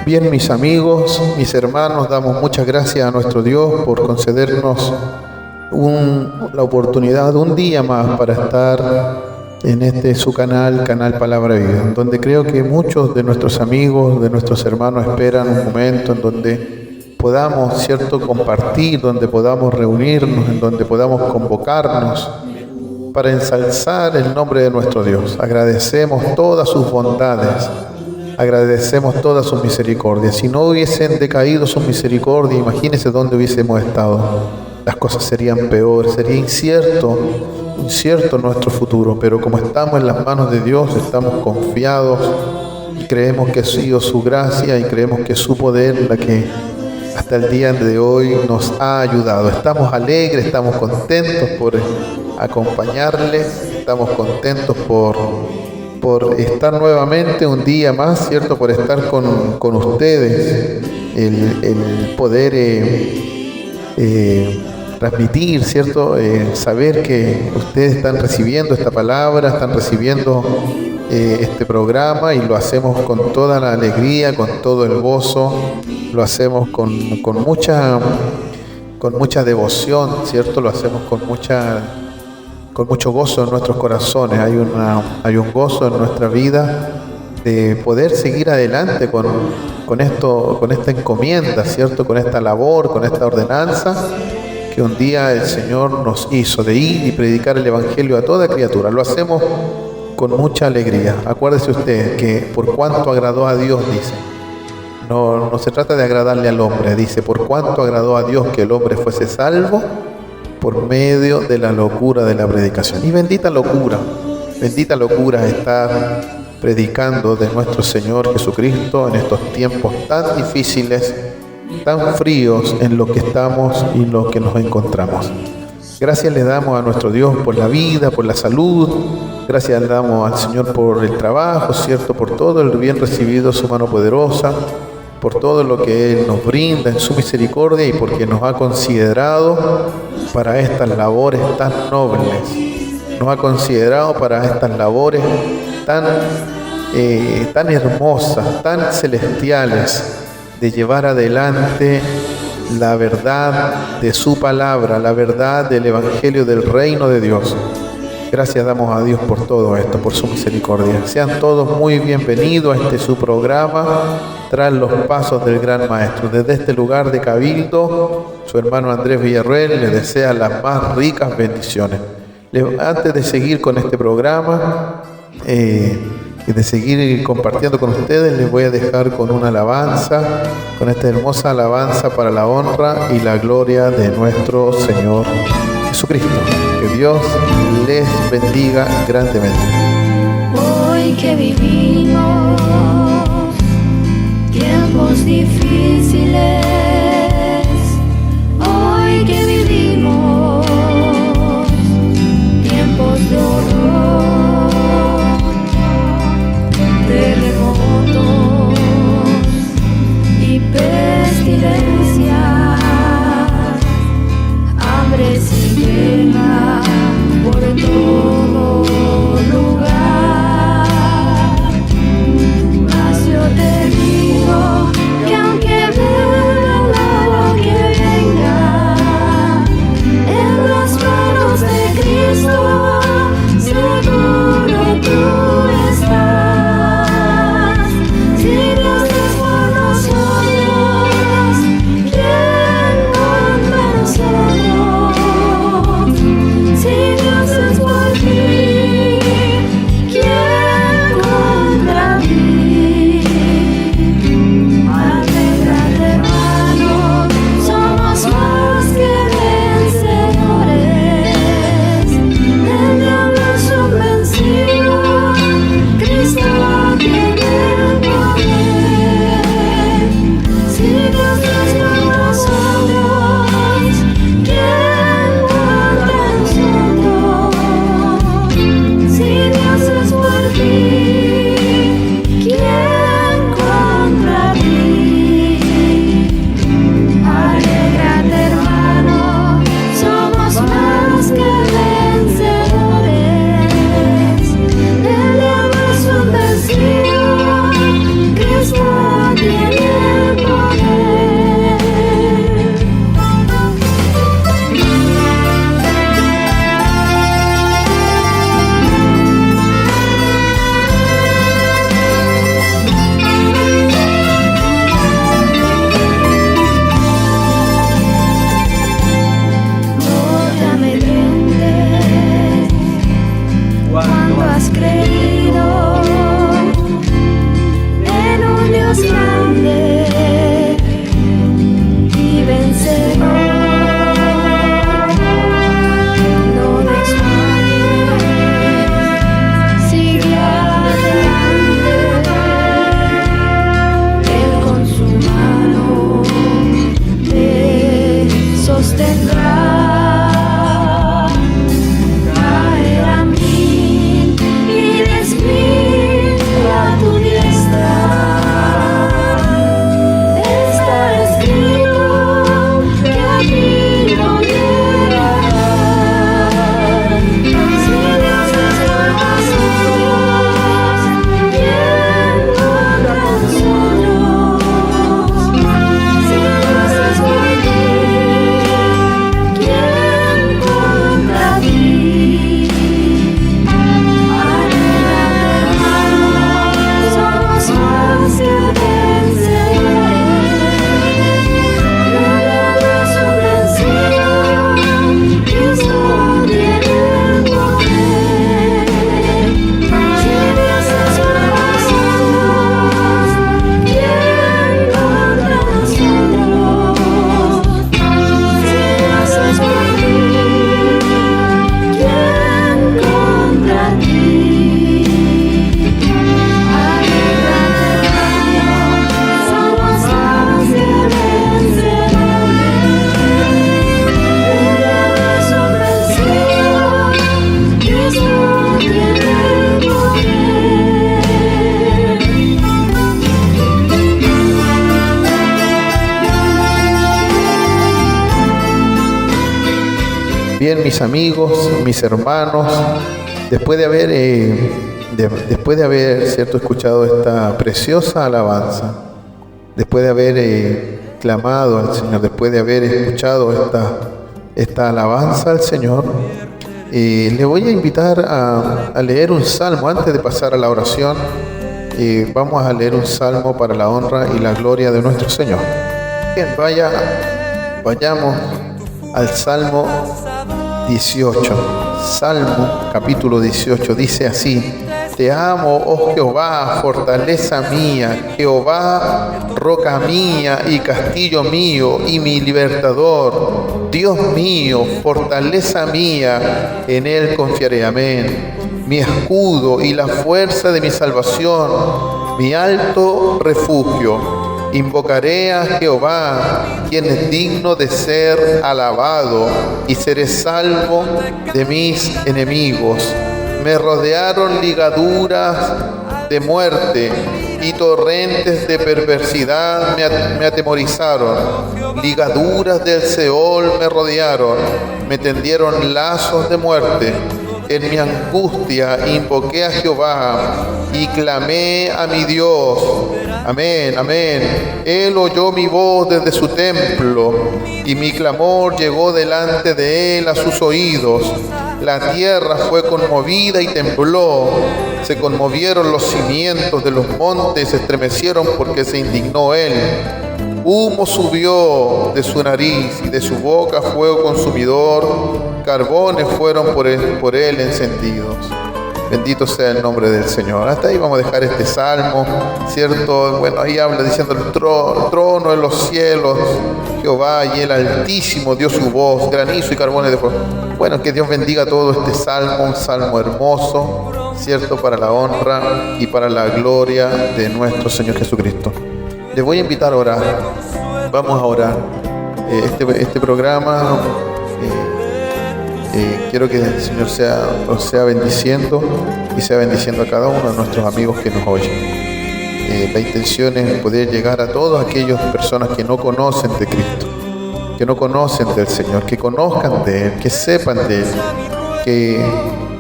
Bien, mis amigos, mis hermanos, damos muchas gracias a nuestro Dios por concedernos la oportunidad un día más para estar en su canal Palabra Vida, donde creo que muchos de nuestros amigos, de nuestros hermanos esperan un momento en donde podamos, ¿cierto?, compartir, donde podamos reunirnos, en donde podamos convocarnos para ensalzar el nombre de nuestro Dios. Agradecemos todas sus bondades, agradecemos todas sus misericordias. Si no hubiesen decaído sus misericordias, imagínense dónde hubiésemos estado. Las cosas serían peores, sería incierto nuestro futuro, pero como estamos en las manos de Dios, estamos confiados y creemos que ha sido su gracia y creemos que es su poder la que hasta el día de hoy nos ha ayudado. Estamos alegres, estamos contentos por acompañarles, estamos contentos por estar nuevamente un día más, ¿cierto?, por estar con ustedes, el poder transmitir, ¿cierto?, saber que ustedes están recibiendo esta palabra, están recibiendo este programa, y lo hacemos con toda la alegría, con todo el gozo, lo hacemos con mucha devoción, ¿cierto?, lo hacemos con mucho gozo en nuestros corazones. Hay un gozo en nuestra vida de poder seguir adelante con esta encomienda, ¿cierto?, con esta labor, con esta ordenanza que un día el Señor nos hizo, de ir y predicar el Evangelio a toda criatura. Lo hacemos con mucha alegría. Acuérdese usted que por cuanto agradó a Dios, dice, no se trata de agradarle al hombre, dice, por cuanto agradó a Dios que el hombre fuese salvo por medio de la locura de la predicación. Y bendita locura estar predicando de nuestro Señor Jesucristo en estos tiempos tan difíciles, tan fríos en los que estamos y en los que nos encontramos. Gracias le damos a nuestro Dios por la vida, por la salud. Gracias le damos al Señor por el trabajo, ¿cierto?, por todo el bien recibido, su mano poderosa, por todo lo que Él nos brinda en su misericordia y porque nos ha considerado para estas labores tan nobles. Nos ha considerado para estas labores tan hermosas, tan celestiales, de llevar adelante la verdad de su palabra, la verdad del Evangelio del reino de Dios. Gracias damos a Dios por todo esto, por su misericordia. Sean todos muy bienvenidos a su programa, tras los pasos del gran Maestro. Desde este lugar de Cabildo, su hermano Andrés Villarreal le desea las más ricas bendiciones. Antes de seguir con este programa y de seguir compartiendo con ustedes, les voy a dejar con una alabanza, con esta hermosa alabanza para la honra y la gloria de nuestro Señor Jesucristo. Que Dios les bendiga grandemente. Hoy que vivimos tiempos difíciles, hoy que vivimos tiempos de horror, terremotos y pestilencias, hambre sin guerra por todo lugar. Mas yo te digo que aunque venga lo que venga, bien, mis amigos, mis hermanos, después de haber ¿cierto?, escuchado esta preciosa alabanza, después de haber clamado al Señor, después de haber escuchado esta alabanza al Señor, le voy a invitar a leer un salmo antes de pasar a la oración. Vamos a leer un salmo para la honra y la gloria de nuestro Señor. Bien, vayamos al Salmo 18. Salmo capítulo 18 dice así: Te amo, oh Jehová, fortaleza mía, Jehová, roca mía y castillo mío y mi libertador, Dios mío, fortaleza mía, en Él confiaré. Amén. Mi escudo y la fuerza de mi salvación, mi alto refugio. Invocaré a Jehová, quien es digno de ser alabado, y seré salvo de mis enemigos. Me rodearon ligaduras de muerte y torrentes de perversidad me atemorizaron. Ligaduras del Seol me rodearon, me tendieron lazos de muerte. En mi angustia invoqué a Jehová y clamé a mi Dios. Amén, amén. Él oyó mi voz desde su templo y mi clamor llegó delante de él a sus oídos. La tierra fue conmovida y tembló. Se conmovieron los cimientos de los montes, se estremecieron porque se indignó él. Humo subió de su nariz y de su boca fuego consumidor. Carbones fueron por él encendidos. Bendito sea el nombre del Señor. Hasta ahí vamos a dejar este salmo, ¿cierto? Bueno, ahí habla diciendo el trono en los cielos, Jehová, y el Altísimo dio su voz, granizo y carbones de fuego. Bueno, que Dios bendiga todo este salmo, un salmo hermoso, ¿cierto?, para la honra y para la gloria de nuestro Señor Jesucristo. Les voy a invitar a orar. Vamos a orar. Este programa, quiero que el Señor os sea bendiciendo y sea bendiciendo a cada uno de nuestros amigos que nos oyen. La intención es poder llegar a todas aquellas personas que no conocen de Cristo, que no conocen del Señor, que conozcan de Él, que sepan de Él, que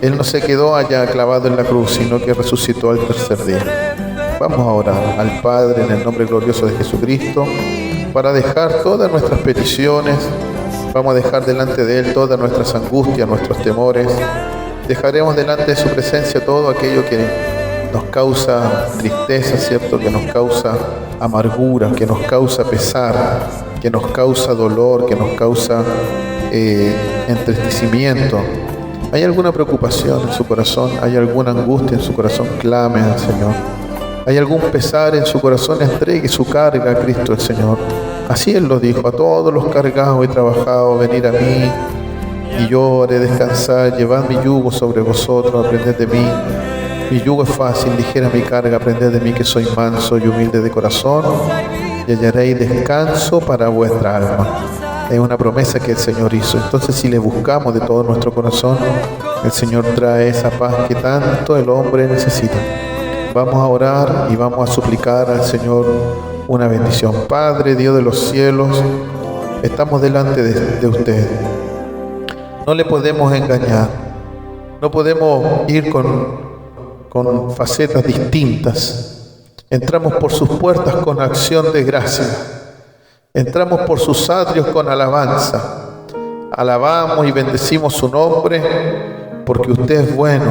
Él no se quedó allá clavado en la cruz, sino que resucitó al tercer día. Vamos a orar al Padre en el nombre glorioso de Jesucristo para dejar todas nuestras peticiones. Vamos a dejar delante de Él todas nuestras angustias, nuestros temores. Dejaremos delante de su presencia todo aquello que nos causa tristeza, ¿cierto?, que nos causa amargura, que nos causa pesar, que nos causa dolor, que nos causa entristecimiento. ¿Hay alguna preocupación en su corazón? ¿Hay alguna angustia en su corazón? Clame al Señor. ¿Hay algún pesar en su corazón? Entregue su carga a Cristo el Señor. Así Él lo dijo: a todos los cargados y trabajados, venid a mí, y yo haré descansar. Llevad mi yugo sobre vosotros, aprended de mí. Mi yugo es fácil, ligera mi carga, aprended de mí, que soy manso y humilde de corazón, y hallaréis descanso para vuestra alma. Es una promesa que el Señor hizo. Entonces, si le buscamos de todo nuestro corazón, el Señor trae esa paz que tanto el hombre necesita. Vamos a orar y vamos a suplicar al Señor una bendición. Padre, Dios de los cielos, estamos delante de usted. No le podemos engañar. No podemos ir con facetas distintas. Entramos por sus puertas con acción de gracia. Entramos por sus atrios con alabanza. Alabamos y bendecimos su nombre porque usted es bueno,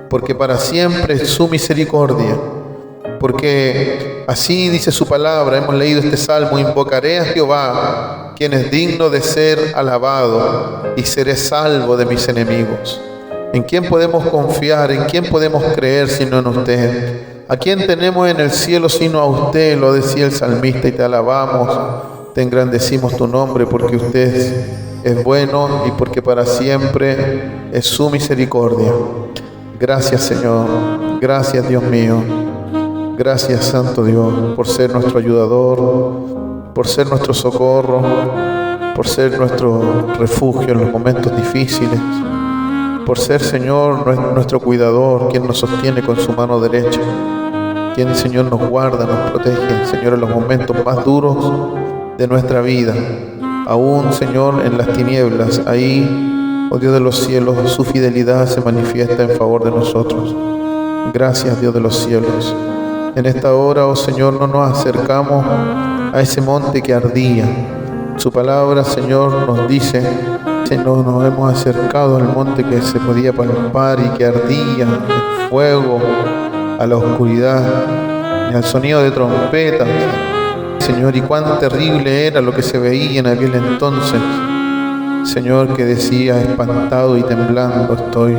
porque para siempre es su misericordia, porque así dice su palabra. Hemos leído este salmo: invocaré a Jehová, quien es digno de ser alabado, y seré salvo de mis enemigos. ¿En quién podemos confiar? ¿En quién podemos creer sino en usted? ¿A quién tenemos en el cielo sino a usted? Lo decía el salmista, y te alabamos, te engrandecimos tu nombre, porque usted es bueno y porque para siempre es su misericordia. Gracias, Señor. Gracias, Dios mío. Gracias, Santo Dios, por ser nuestro ayudador, por ser nuestro socorro, por ser nuestro refugio en los momentos difíciles, por ser, Señor, nuestro cuidador, quien nos sostiene con su mano derecha, quien, Señor, nos guarda, nos protege, Señor, en los momentos más duros de nuestra vida. Aún, Señor, en las tinieblas, ahí Oh Dios de los cielos, su fidelidad se manifiesta en favor de nosotros. Gracias, Dios de los cielos. En esta hora, oh Señor, no nos acercamos a ese monte que ardía. Su palabra, Señor, nos dice que no nos hemos acercado al monte que se podía palpar y que ardía, el fuego, a la oscuridad y al sonido de trompetas. Señor, y cuán terrible era lo que se veía en aquel entonces. Señor, que decía, espantado y temblando estoy.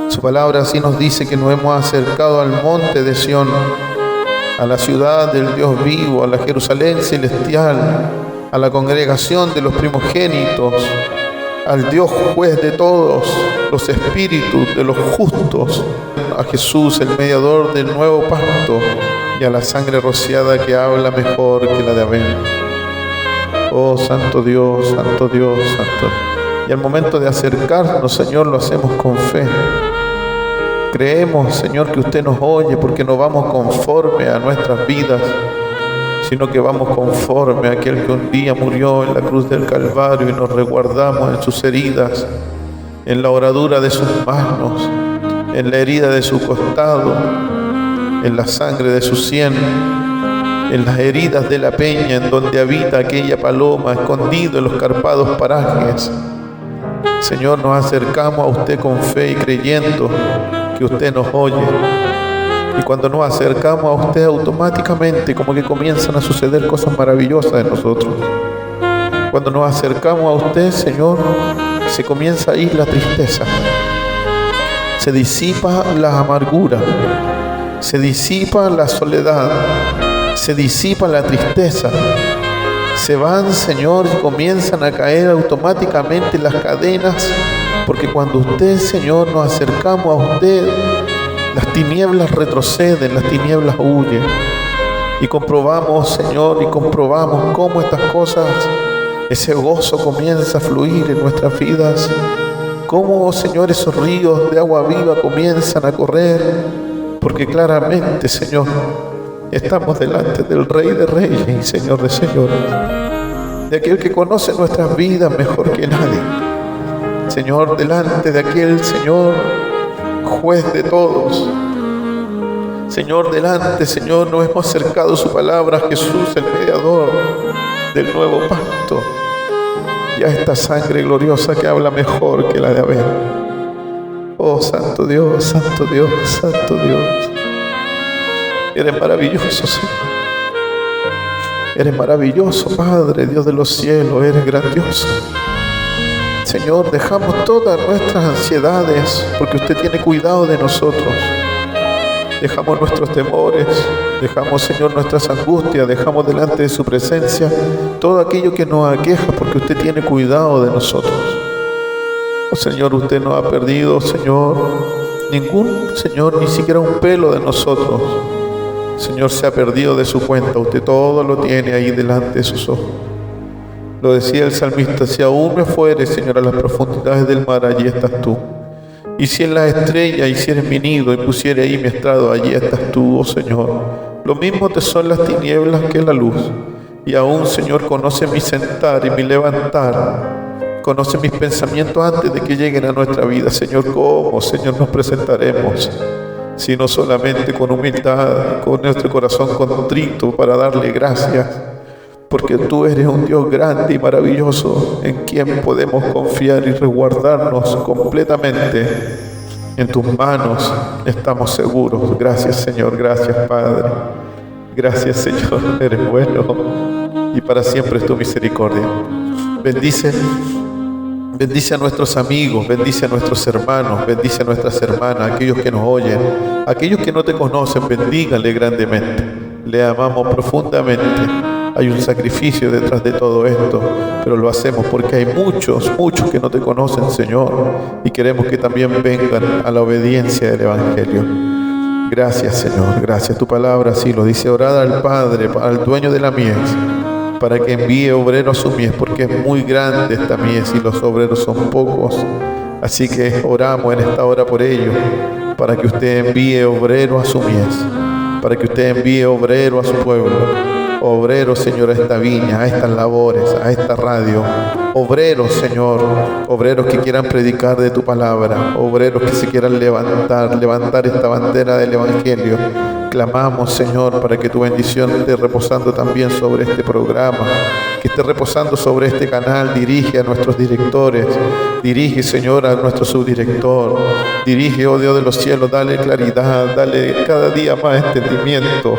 Su palabra así nos dice que nos hemos acercado al monte de Sión, a la ciudad del Dios vivo, a la Jerusalén celestial, a la congregación de los primogénitos, al Dios juez de todos los espíritus de los justos, a Jesús, el mediador del nuevo pacto, y a la sangre rociada que habla mejor que la de Abel. Oh, santo Dios, santo Dios, santo. Y al momento de acercarnos, Señor, lo hacemos con fe. Creemos, Señor, que usted nos oye, porque no vamos conforme a nuestras vidas, sino que vamos conforme a aquel que un día murió en la cruz del Calvario y nos resguardamos en sus heridas, en la horadura de sus manos, en la herida de su costado, en la sangre de su sien, en las heridas de la peña en donde habita aquella paloma escondido en los carpados parajes. Señor, nos acercamos a usted con fe y creyendo que usted nos oye. Y cuando nos acercamos a usted, automáticamente como que comienzan a suceder cosas maravillosas en nosotros. Cuando nos acercamos a usted, Señor, se comienza a ir la tristeza, se disipa la amargura, se disipa la soledad, se disipa la tristeza. Se van, Señor, y comienzan a caer automáticamente las cadenas, porque cuando usted, Señor, nos acercamos a usted, las tinieblas retroceden, las tinieblas huyen. Y comprobamos, Señor, y comprobamos cómo estas cosas, ese gozo comienza a fluir en nuestras vidas. Cómo, Señor, esos ríos de agua viva comienzan a correr, porque claramente, Señor, estamos delante del Rey de Reyes y Señor de Señores, de aquel que conoce nuestras vidas mejor que nadie. Señor, delante de aquel, Señor, juez de todos. Señor, delante, Señor, nos hemos acercado su palabra, Jesús, el mediador del nuevo pacto, y a esta sangre gloriosa que habla mejor que la de Abel. Oh, santo Dios, santo Dios, santo Dios. Eres maravilloso, Señor. Eres maravilloso, Padre, Dios de los cielos. Eres grandioso. Señor, dejamos todas nuestras ansiedades, porque usted tiene cuidado de nosotros. Dejamos nuestros temores, dejamos, Señor, nuestras angustias, dejamos delante de su presencia todo aquello que nos aqueja, porque usted tiene cuidado de nosotros. Oh, Señor, usted no ha perdido, Señor, Señor, ni siquiera un pelo de nosotros. Señor, se ha perdido de su cuenta. Usted todo lo tiene ahí delante de sus ojos. Lo decía el salmista: si aún me fuere, Señor, a las profundidades del mar, allí estás tú. Y si en las estrellas hicieres mi nido y pusiere ahí mi estrado, allí estás tú, oh Señor. Lo mismo te son las tinieblas que la luz. Y aún, Señor, conoce mi sentar y mi levantar. Conoce mis pensamientos antes de que lleguen a nuestra vida. Señor, ¿cómo, Señor, nos presentaremos? Sino solamente con humildad, con nuestro corazón contrito, para darle gracias, porque tú eres un Dios grande y maravilloso, en quien podemos confiar y resguardarnos completamente. En tus manos estamos seguros. Gracias, Señor, gracias, Padre. Gracias, Señor, eres bueno, y para siempre es tu misericordia. Bendice a nuestros amigos, bendice a nuestros hermanos, bendice a nuestras hermanas, aquellos que nos oyen, aquellos que no te conocen, bendíganle grandemente. Le amamos profundamente. Hay un sacrificio detrás de todo esto, pero lo hacemos porque hay muchos que no te conocen, Señor, y queremos que también vengan a la obediencia del Evangelio. Gracias, Señor, gracias. Tu palabra así lo dice: orad al Padre, al dueño de la mies, para que envíe obreros a su mies, porque es muy grande esta mies y los obreros son pocos. Así que oramos en esta hora por ellos, para que usted envíe obreros a su mies, para que usted envíe obreros a su pueblo. obreros, Señor, a esta viña, a estas labores, a esta radio. Obreros, Señor, obreros que quieran predicar de tu palabra, obreros que se quieran levantar esta bandera del Evangelio. Clamamos, Señor, para que tu bendición esté reposando también sobre este programa, que esté reposando sobre este canal. Dirige a nuestros directores, dirige, Señor, a nuestro subdirector, dirige, oh Dios de los cielos, dale claridad, dale cada día más entendimiento,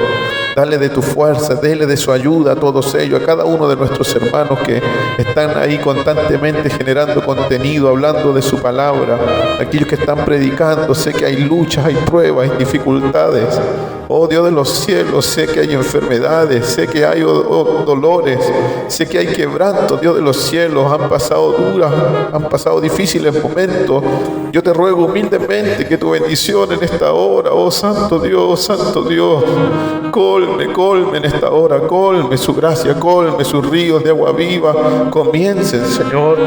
dale de tu fuerza, dale de su ayuda a todos ellos, a cada uno de nuestros hermanos que están ahí constantemente generando contenido, hablando de su palabra, aquellos que están predicando. Sé que hay luchas, hay pruebas, hay dificultades. Oh Dios de los cielos, sé que hay enfermedades, sé que hay dolores, sé que hay quebrantos. Dios de los cielos, han pasado difíciles momentos. Yo te ruego humildemente que tu bendición en esta hora, oh Santo Dios, colme en esta hora, colme su gracia, colme sus ríos de agua viva. Comiencen, Señor,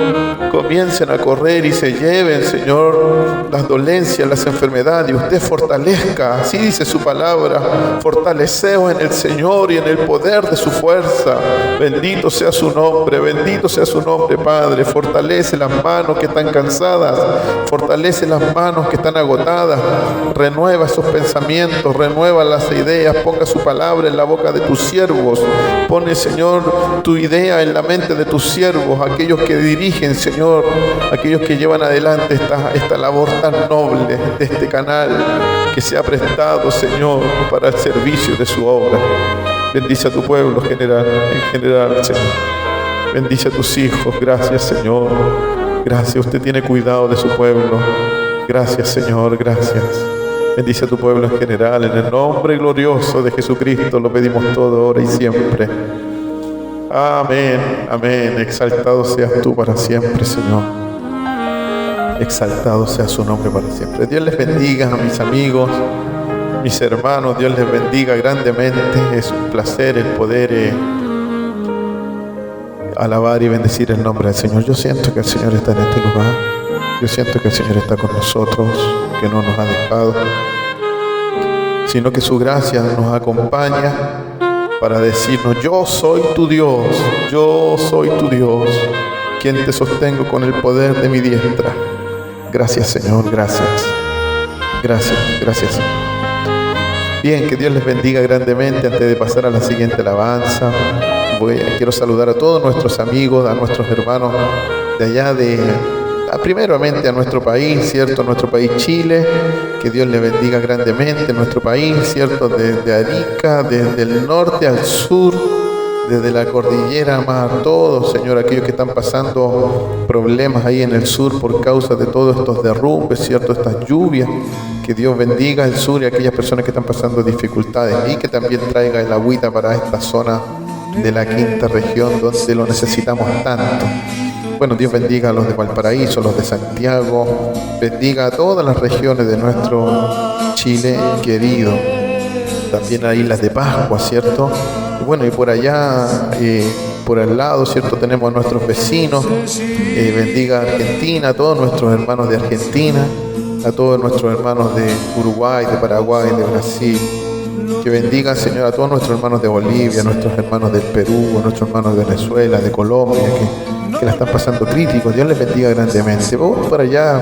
comiencen a correr y se lleven, Señor, las dolencias, las enfermedades, y usted fortalezca, así dice su palabra. Fortaleceos en el Señor y en el poder de su fuerza. Bendito sea su nombre, Padre. Fortalece las manos que están cansadas, fortalece las manos que están agotadas, renueva esos pensamientos, renueva las ideas, ponga su palabra en la boca de tus siervos, pone, Señor, tu idea en la mente de tus siervos, aquellos que dirigen, Señor, aquellos que llevan adelante esta labor tan noble de este canal que se ha prestado, Señor, para el servicio de su obra. Bendice a tu pueblo en general, Señor. Bendice a tus hijos. Gracias, Señor. Gracias, usted tiene cuidado de su pueblo. Gracias, Señor, gracias. Bendice a tu pueblo en general. En el nombre glorioso de Jesucristo lo pedimos todo, ahora y siempre. Amén, amén. Exaltado seas tú para siempre, Señor. Exaltado sea su nombre para siempre. Dios les bendiga a mis amigos, mis hermanos. Dios les bendiga grandemente. Es un placer el poder alabar y bendecir el nombre del Señor. Yo siento que el Señor está en este lugar. Yo siento que el Señor está con nosotros, que no nos ha dejado, sino que su gracia nos acompaña para decirnos: yo soy tu Dios, quien te sostengo con el poder de mi diestra. Gracias, Señor, gracias, Señor. Bien, que Dios les bendiga grandemente. Antes de pasar a la siguiente alabanza, quiero saludar a todos nuestros amigos, a nuestros hermanos de allá primeramente a nuestro país, ¿cierto? Nuestro país Chile, que Dios les bendiga grandemente. Nuestro país, ¿cierto? Desde Arica, desde el norte al sur, desde la cordillera más a todos, Señor, aquellos que están pasando problemas ahí en el sur por causa de todos estos derrumbes, ¿cierto? Estas lluvias. Que Dios bendiga el sur y a aquellas personas que están pasando dificultades, y que también traiga el agüita para esta zona de la quinta región donde lo necesitamos tanto. Bueno, Dios bendiga a los de Valparaíso, a los de Santiago, bendiga a todas las regiones de nuestro Chile querido, también a Islas de Pascua, ¿cierto? Y bueno, y por allá, por al lado, ¿cierto? Tenemos a nuestros vecinos, bendiga a Argentina, a todos nuestros hermanos de Argentina, a todos nuestros hermanos de Uruguay, de Paraguay, de Brasil. Que bendiga, Señor, a todos nuestros hermanos de Bolivia, a nuestros hermanos del Perú, a nuestros hermanos de Venezuela, de Colombia, que la están pasando críticos. Dios les bendiga grandemente. Vamos para allá,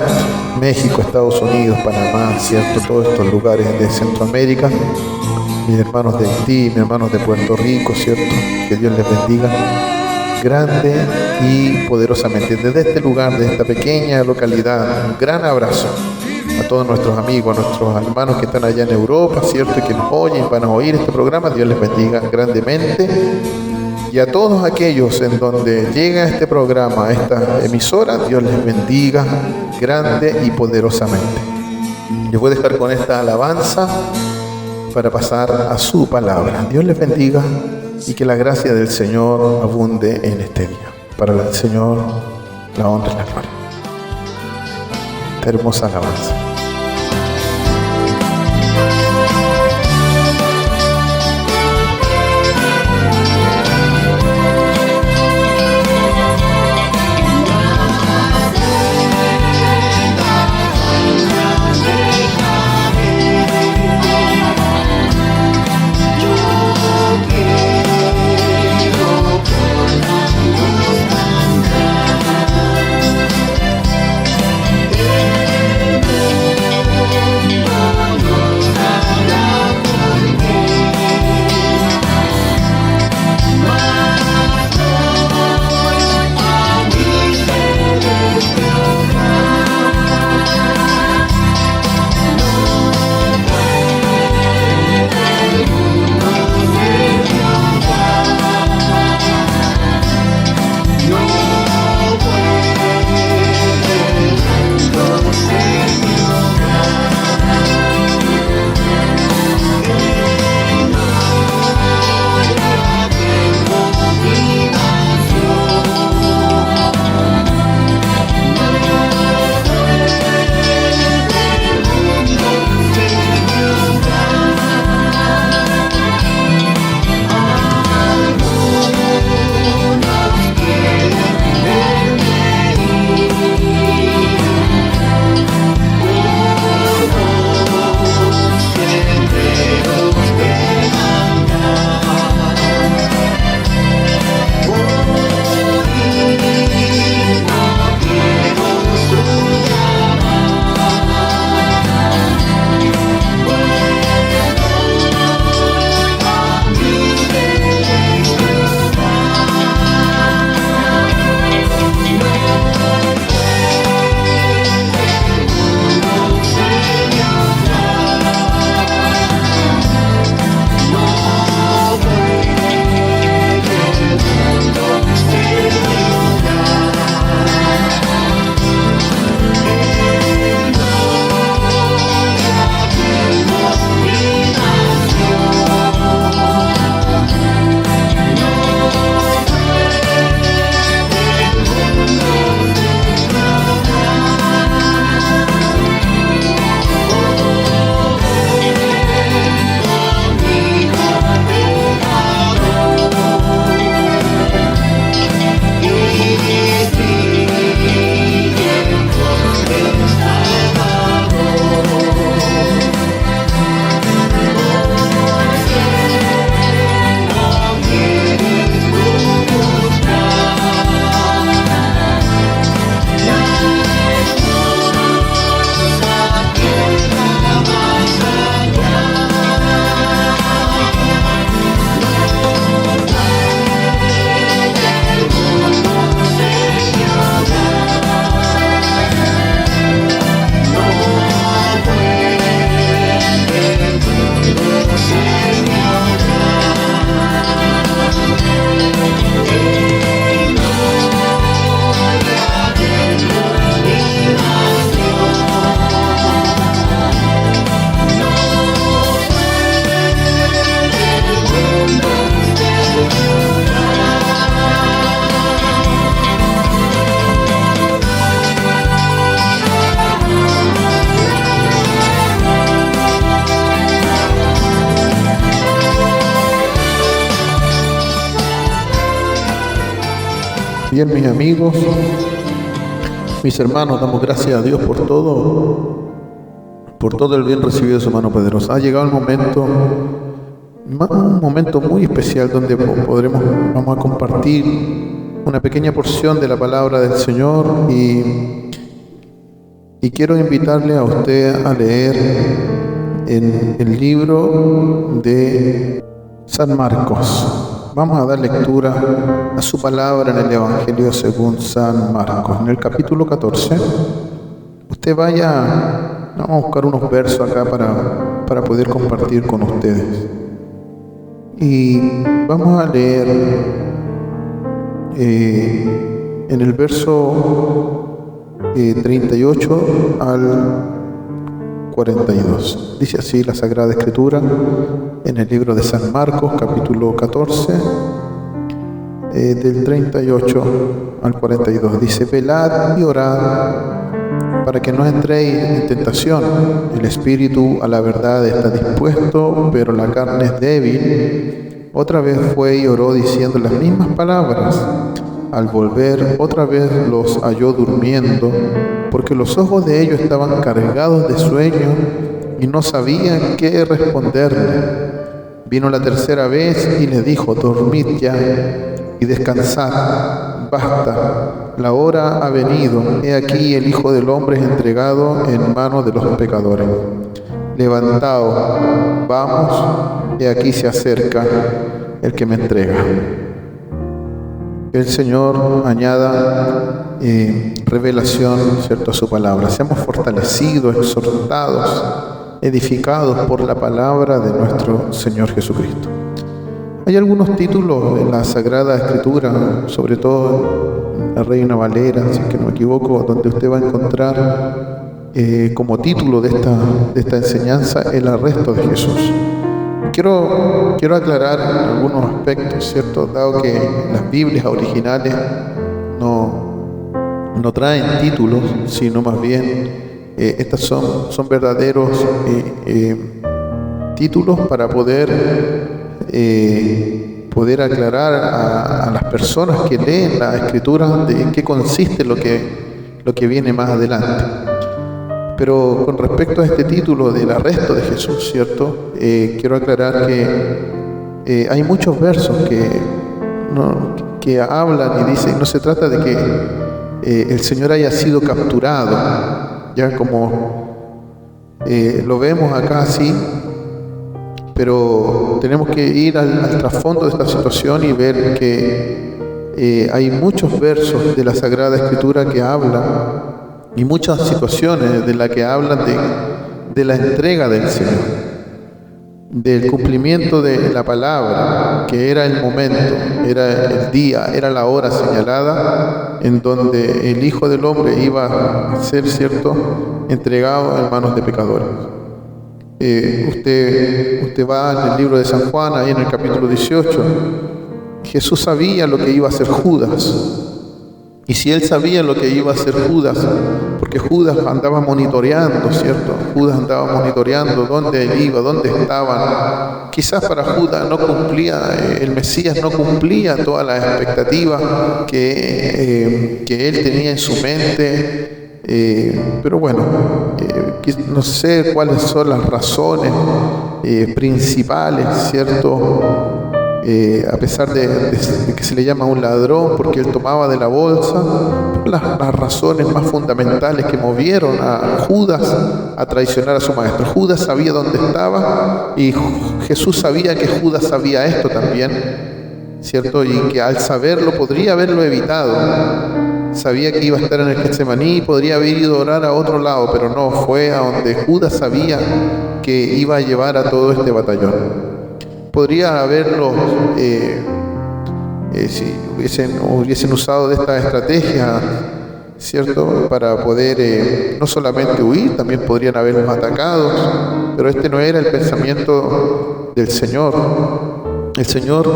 México, Estados Unidos, Panamá, ¿cierto? Todos estos lugares de Centroamérica. Mis hermanos de Haití, mis hermanos de Puerto Rico, ¿cierto? Que Dios les bendiga grande y poderosamente. Desde este lugar, de esta pequeña localidad, un gran abrazo a todos nuestros amigos, a nuestros hermanos que están allá en Europa, ¿cierto? Y que nos oyen, van a oír este programa. Dios les bendiga grandemente. Y a todos aquellos en donde llega este programa, esta emisora, Dios les bendiga grande y poderosamente. Les voy a dejar con esta alabanza para pasar a su palabra. Dios les bendiga y que la gracia del Señor abunde en este día. Para el Señor, la honra y la gloria. Esta hermosa alabanza. Bien, mis amigos, mis hermanos, damos gracias a Dios por todo el bien recibido de su mano poderosa. Ha llegado el momento, un momento muy especial donde vamos a compartir una pequeña porción de la palabra del Señor y quiero invitarle a usted a leer en el libro de San Marcos. Vamos a dar lectura a su palabra en el Evangelio según San Marcos, en el capítulo 14. Usted vamos a buscar unos versos acá para poder compartir con ustedes. Y vamos a leer en el verso 38 al 42. Dice así la Sagrada Escritura en el libro de San Marcos, capítulo 14, del 38 al 42. Dice: velad y orad para que no entréis en tentación. El espíritu a la verdad está dispuesto, pero la carne es débil. Otra vez fue y oró diciendo las mismas palabras. Al volver, otra vez los halló durmiendo, porque los ojos de ellos estaban cargados de sueño y no sabían qué responderle. Vino la tercera vez y les dijo: dormid ya y descansad, basta, la hora ha venido. He aquí el Hijo del Hombre es entregado en manos de los pecadores. Levantaos, vamos, he aquí se acerca el que me entrega. Que el Señor añada revelación, ¿cierto?, a su palabra. Seamos fortalecidos, exhortados, edificados por la palabra de nuestro Señor Jesucristo. Hay algunos títulos en la Sagrada Escritura, sobre todo en la Reina Valera, si es que no me equivoco, donde usted va a encontrar como título de esta enseñanza el arresto de Jesús. Quiero aclarar algunos aspectos, ¿cierto? Dado que las Biblias originales no traen títulos, sino más bien estas son verdaderos títulos para poder aclarar a las personas que leen la Escritura de en qué consiste lo que viene más adelante. Pero con respecto a este título del arresto de Jesús, ¿cierto? Quiero aclarar que hay muchos versos que hablan y dicen, no se trata de que el Señor haya sido capturado, ya como lo vemos acá así, pero tenemos que ir al trasfondo de esta situación y ver que hay muchos versos de la Sagrada Escritura que hablan y muchas situaciones de las que hablan de la entrega del Señor, del cumplimiento de la palabra, que era el momento, era el día, era la hora señalada en donde el Hijo del Hombre iba a ser, ¿cierto?, entregado en manos de pecadores. Usted va en el libro de San Juan, ahí en el capítulo 18, Jesús sabía lo que iba a hacer Judas. Y si él sabía lo que iba a hacer Judas, porque Judas andaba monitoreando, ¿cierto? Judas andaba monitoreando dónde él iba, dónde estaban. Quizás para Judas no cumplía, el Mesías no cumplía todas las expectativas que él tenía en su mente. Pero bueno, no sé cuáles son las razones principales, ¿cierto? A pesar de que se le llama un ladrón porque él tomaba de la bolsa, las razones más fundamentales que movieron a Judas a traicionar a su maestro. Judas sabía dónde estaba y Jesús sabía que Judas sabía esto también, ¿cierto? Y que al saberlo podría haberlo evitado. Sabía que iba a estar en el Getsemaní y podría haber ido a orar a otro lado, pero no, fue a donde Judas sabía que iba a llevar a todo este batallón. Podría haberlo, si hubiesen usado de esta estrategia, ¿cierto?, para poder no solamente huir, también podrían haberlos atacado, pero este no era el pensamiento del Señor. El Señor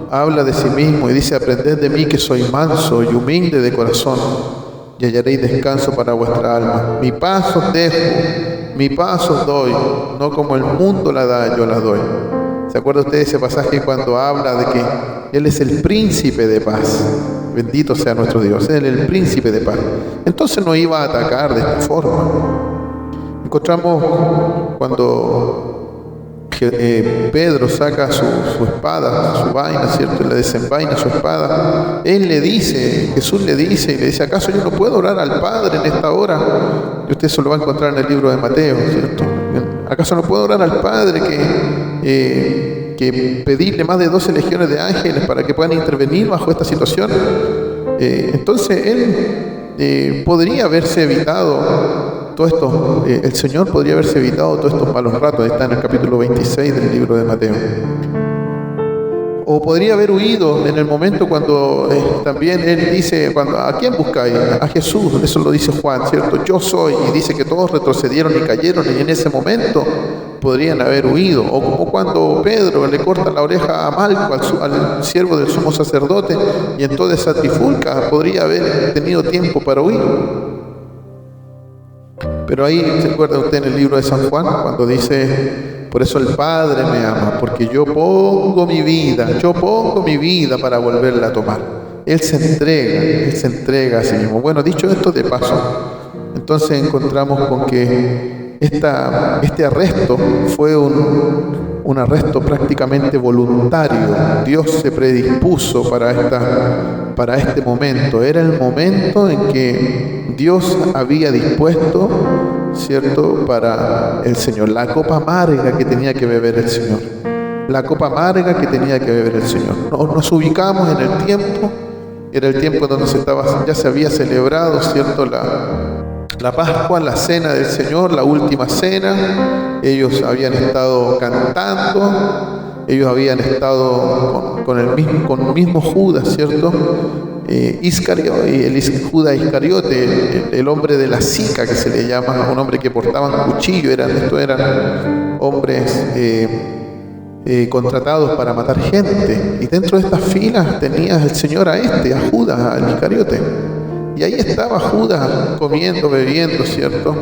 habla de sí mismo y dice: aprended de mí que soy manso y humilde de corazón, y hallaréis descanso para vuestra alma. Mi paz os dejo, mi paz os doy, no como el mundo la da, yo la doy. ¿Se acuerda usted de ese pasaje cuando habla de que Él es el príncipe de paz? Bendito sea nuestro Dios. Él es el príncipe de paz. Entonces no iba a atacar de esta forma. Encontramos cuando Pedro saca su espada, su vaina, ¿cierto? Le desenvaina su espada. Jesús le dice, ¿acaso yo no puedo orar al Padre en esta hora? Y usted eso lo va a encontrar en el libro de Mateo, ¿cierto? ¿Acaso no puedo orar al Padre que pedirle más de 12 legiones de ángeles para que puedan intervenir bajo esta situación? Entonces él podría haberse evitado todo esto, el Señor podría haberse evitado todos estos malos ratos. Está en el capítulo 26 del libro de Mateo. O podría haber huido en el momento cuando también él dice, ¿a quién buscáis? A Jesús, eso lo dice Juan, ¿cierto? Yo soy, y dice que todos retrocedieron y cayeron, y en ese momento podrían haber huido. O como cuando Pedro le corta la oreja a Malco, al siervo del sumo sacerdote, y en toda esa trifulca podría haber tenido tiempo para huir. Pero ahí, ¿se acuerda usted en el libro de San Juan? Cuando dice, por eso el Padre me ama, porque yo pongo mi vida para volverla a tomar. Él se entrega a sí mismo. Bueno, dicho esto de paso, entonces encontramos con que este arresto fue un arresto prácticamente voluntario. Dios se predispuso para este momento. Era el momento en que Dios había dispuesto, ¿cierto?, para el Señor. La copa amarga que tenía que beber el Señor. La copa amarga que tenía que beber el Señor. Nos ubicamos en el tiempo. Era el tiempo donde ya se había celebrado, ¿cierto?, la Pascua, la cena del Señor, la última cena. Ellos habían estado cantando, ellos habían estado con el mismo Judas, ¿cierto? Judas Iscariote, el hombre de la sica, que se le llama, un hombre que portaba un cuchillo. Eran hombres contratados para matar gente. Y dentro de estas filas tenía el Señor a Judas, al Iscariote. Y ahí estaba Judas comiendo, bebiendo, ¿cierto?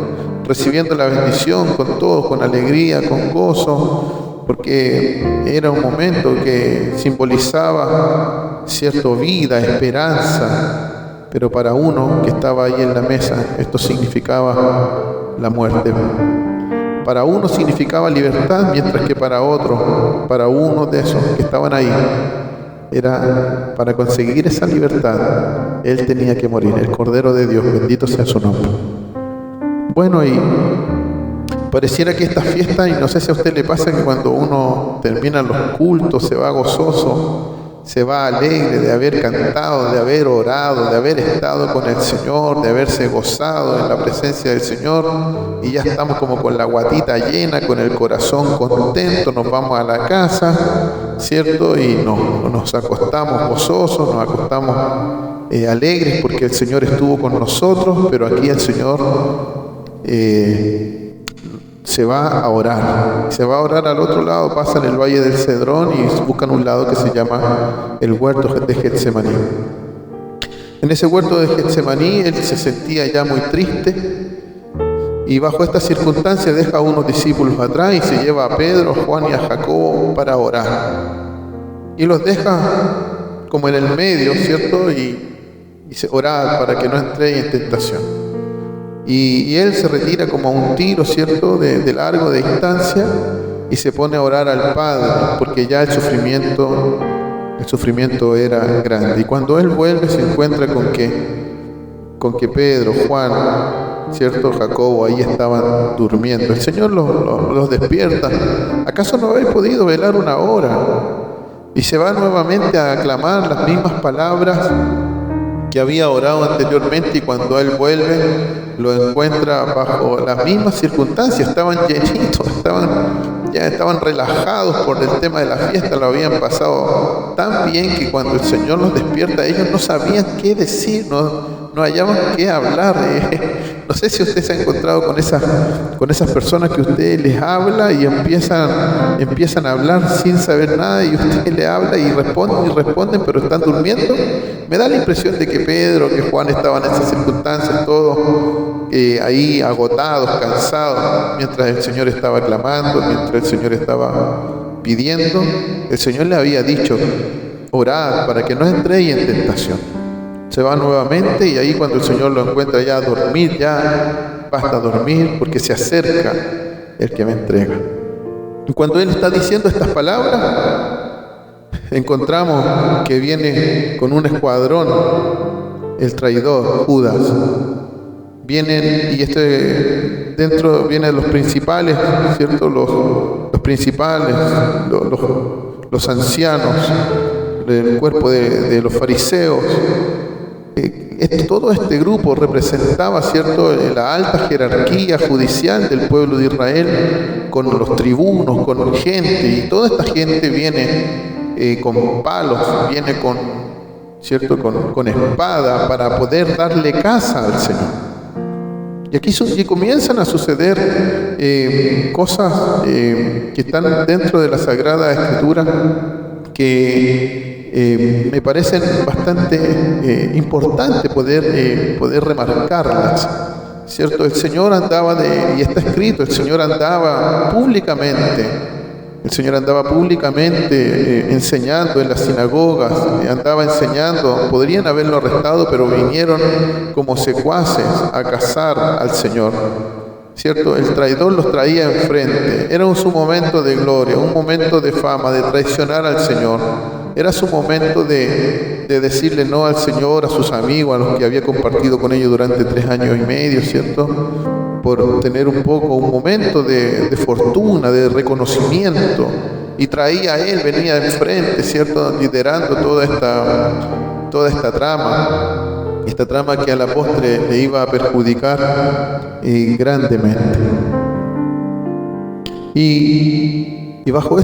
Recibiendo la bendición con todo, con alegría, con gozo, porque era un momento que simbolizaba, ¿cierto?, vida, esperanza. Pero para uno que estaba ahí en la mesa, esto significaba la muerte. Para uno significaba libertad, mientras que para uno de esos que estaban ahí, era para conseguir esa libertad, él tenía que morir, el Cordero de Dios, bendito sea su nombre. Bueno, y pareciera que esta fiesta, y no sé si a usted le pasa que cuando uno termina los cultos se va gozoso, se va alegre de haber cantado, de haber orado, de haber estado con el Señor, de haberse gozado en la presencia del Señor, y ya estamos como con la guatita llena, con el corazón contento, nos vamos a la casa, ¿cierto? Y nos acostamos gozosos, nos acostamos alegres porque el Señor estuvo con nosotros. Pero aquí el Señor se va a orar al otro lado, pasan el Valle del Cedrón y buscan un lado que se llama el huerto de Getsemaní. En ese huerto de Getsemaní él se sentía ya muy triste, y bajo estas circunstancias deja a unos discípulos atrás y se lleva a Pedro, a Juan y a Jacobo para orar. Y los deja como en el medio, ¿cierto? Y se orar para que no entre en tentación. Y él se retira como a un tiro, ¿cierto?, de largo, de distancia, y se pone a orar al Padre, porque ya el sufrimiento era grande. Y cuando él vuelve se encuentra con que Pedro, Juan, ¿cierto?, Jacobo, ahí estaban durmiendo. El Señor los despierta. ¿Acaso no habéis podido velar una hora? Y se va nuevamente a aclamar las mismas palabras que había orado anteriormente, y cuando él vuelve lo encuentra bajo las mismas circunstancias. Estaban llenitos, estaban relajados por el tema de la fiesta, lo habían pasado tan bien que cuando el Señor los despierta ellos no sabían qué decir, no hallaban qué hablar. No sé si usted se ha encontrado con esas personas que usted les habla y empiezan a hablar sin saber nada, y usted le habla y responden, pero están durmiendo. Me da la impresión de que Pedro, que Juan estaban en esas circunstancias, todos ahí agotados, cansados, mientras el Señor estaba clamando, mientras el Señor estaba pidiendo. El Señor le había dicho: orad para que no entréis en tentación. se va nuevamente y ahí cuando el Señor lo encuentra ya a dormir, ya basta dormir porque se acerca el que me entrega. Y cuando Él está diciendo estas palabras, encontramos que viene con un escuadrón el traidor, Judas. Vienen, y dentro vienen los principales, ¿cierto? Los principales, los ancianos, el cuerpo de los fariseos. Todo este grupo representaba, ¿cierto?, la alta jerarquía judicial del pueblo de Israel, con los tribunos, con gente, y toda esta gente viene con palos, viene ¿cierto?, con espada para poder darle caza al Señor. Y aquí comienzan a suceder cosas que están dentro de la Sagrada Escritura que me parecen bastante importantes poder remarcarlas, ¿cierto? El Señor andaba y está escrito, el Señor andaba públicamente enseñando en las sinagogas, andaba enseñando. Podrían haberlo arrestado, pero vinieron como secuaces a cazar al Señor, ¿cierto? El traidor los traía enfrente. Era su momento de gloria, un momento de fama, de traicionar al Señor. Era su momento de decirle no al Señor, a sus amigos, a los que había compartido con ellos durante 3 años y medio, ¿cierto? Por tener un momento de fortuna, de reconocimiento. Y traía a Él, venía enfrente, ¿cierto?, liderando toda esta trama que a la postre le iba a perjudicar grandemente. Y bajo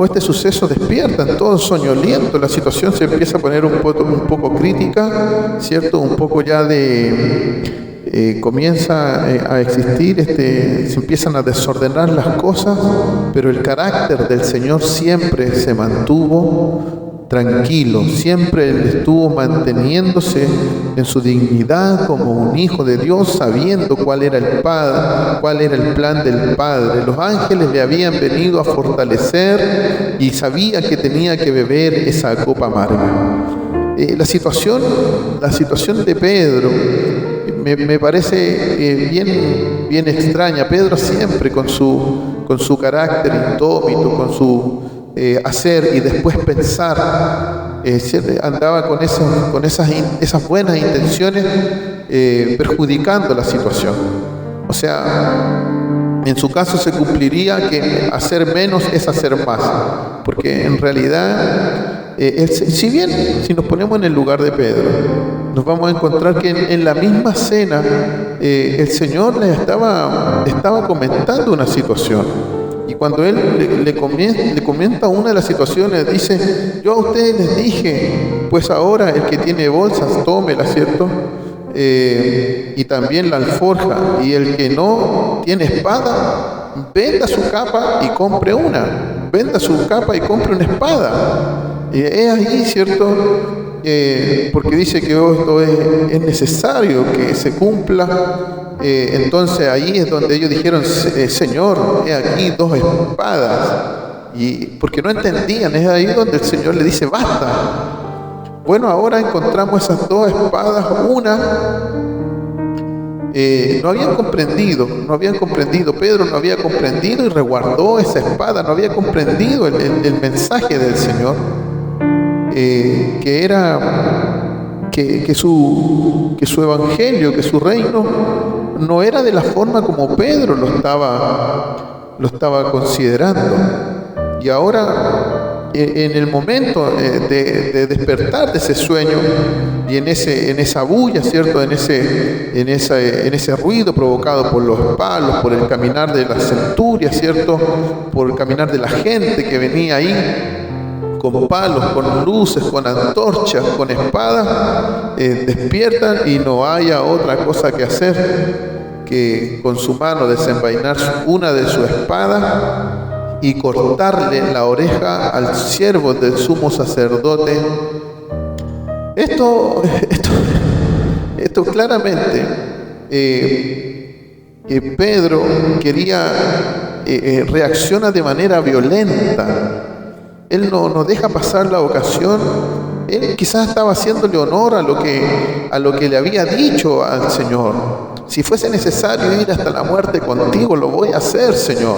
este suceso despiertan todos soñolientos, la situación se empieza a poner un poco crítica, ¿cierto? Un poco ya comienza a existir, se empiezan a desordenar las cosas, pero el carácter del Señor siempre se mantuvo tranquilo, siempre Él estuvo manteniéndose en su dignidad como un hijo de Dios, sabiendo cuál era el plan del Padre. Los ángeles le habían venido a fortalecer y sabía que tenía que beber esa copa amarga. La situación de Pedro me parece bien extraña. Pedro siempre con su carácter indómito, con su hacer y después pensar, andaba con esas buenas intenciones, perjudicando la situación. O sea, en su caso se cumpliría que hacer menos es hacer más, porque en realidad, si nos ponemos en el lugar de Pedro, nos vamos a encontrar que en la misma cena el Señor le estaba comentando una situación. Y cuando Él le comenta una de las situaciones, dice: yo a ustedes les dije, pues ahora el que tiene bolsas, tómela, ¿cierto? Y también la alforja, y el que no tiene espada, venda su capa y compre una. Venda su capa y compre una espada. Y es ahí, ¿cierto? Porque dice que esto es necesario que se cumpla. Entonces ahí es donde ellos dijeron: Señor, he aquí 2 espadas. Y porque no entendían, es ahí donde el Señor le dice: basta. Bueno, ahora encontramos esas 2 espadas. Una no habían comprendido, Pedro no había comprendido y resguardó esa espada, no había comprendido el mensaje del Señor, que era que su evangelio, que su reino no era de la forma como Pedro lo estaba considerando. Y ahora, en el momento de despertar de ese sueño y en esa bulla, ¿cierto?, en ese ruido provocado por los palos, por el caminar de las centurias, ¿cierto?, por el caminar de la gente que venía ahí con palos, con luces, con antorchas, con espadas, despiertan y no haya otra cosa que hacer que con su mano desenvainar una de sus espadas y cortarle la oreja al siervo del sumo sacerdote. Esto claramente, que Pedro reacciona de manera violenta. Él no deja pasar la ocasión Él quizás estaba haciéndole honor a lo que le había dicho al Señor. Si fuese necesario ir hasta la muerte contigo, lo voy a hacer, Señor.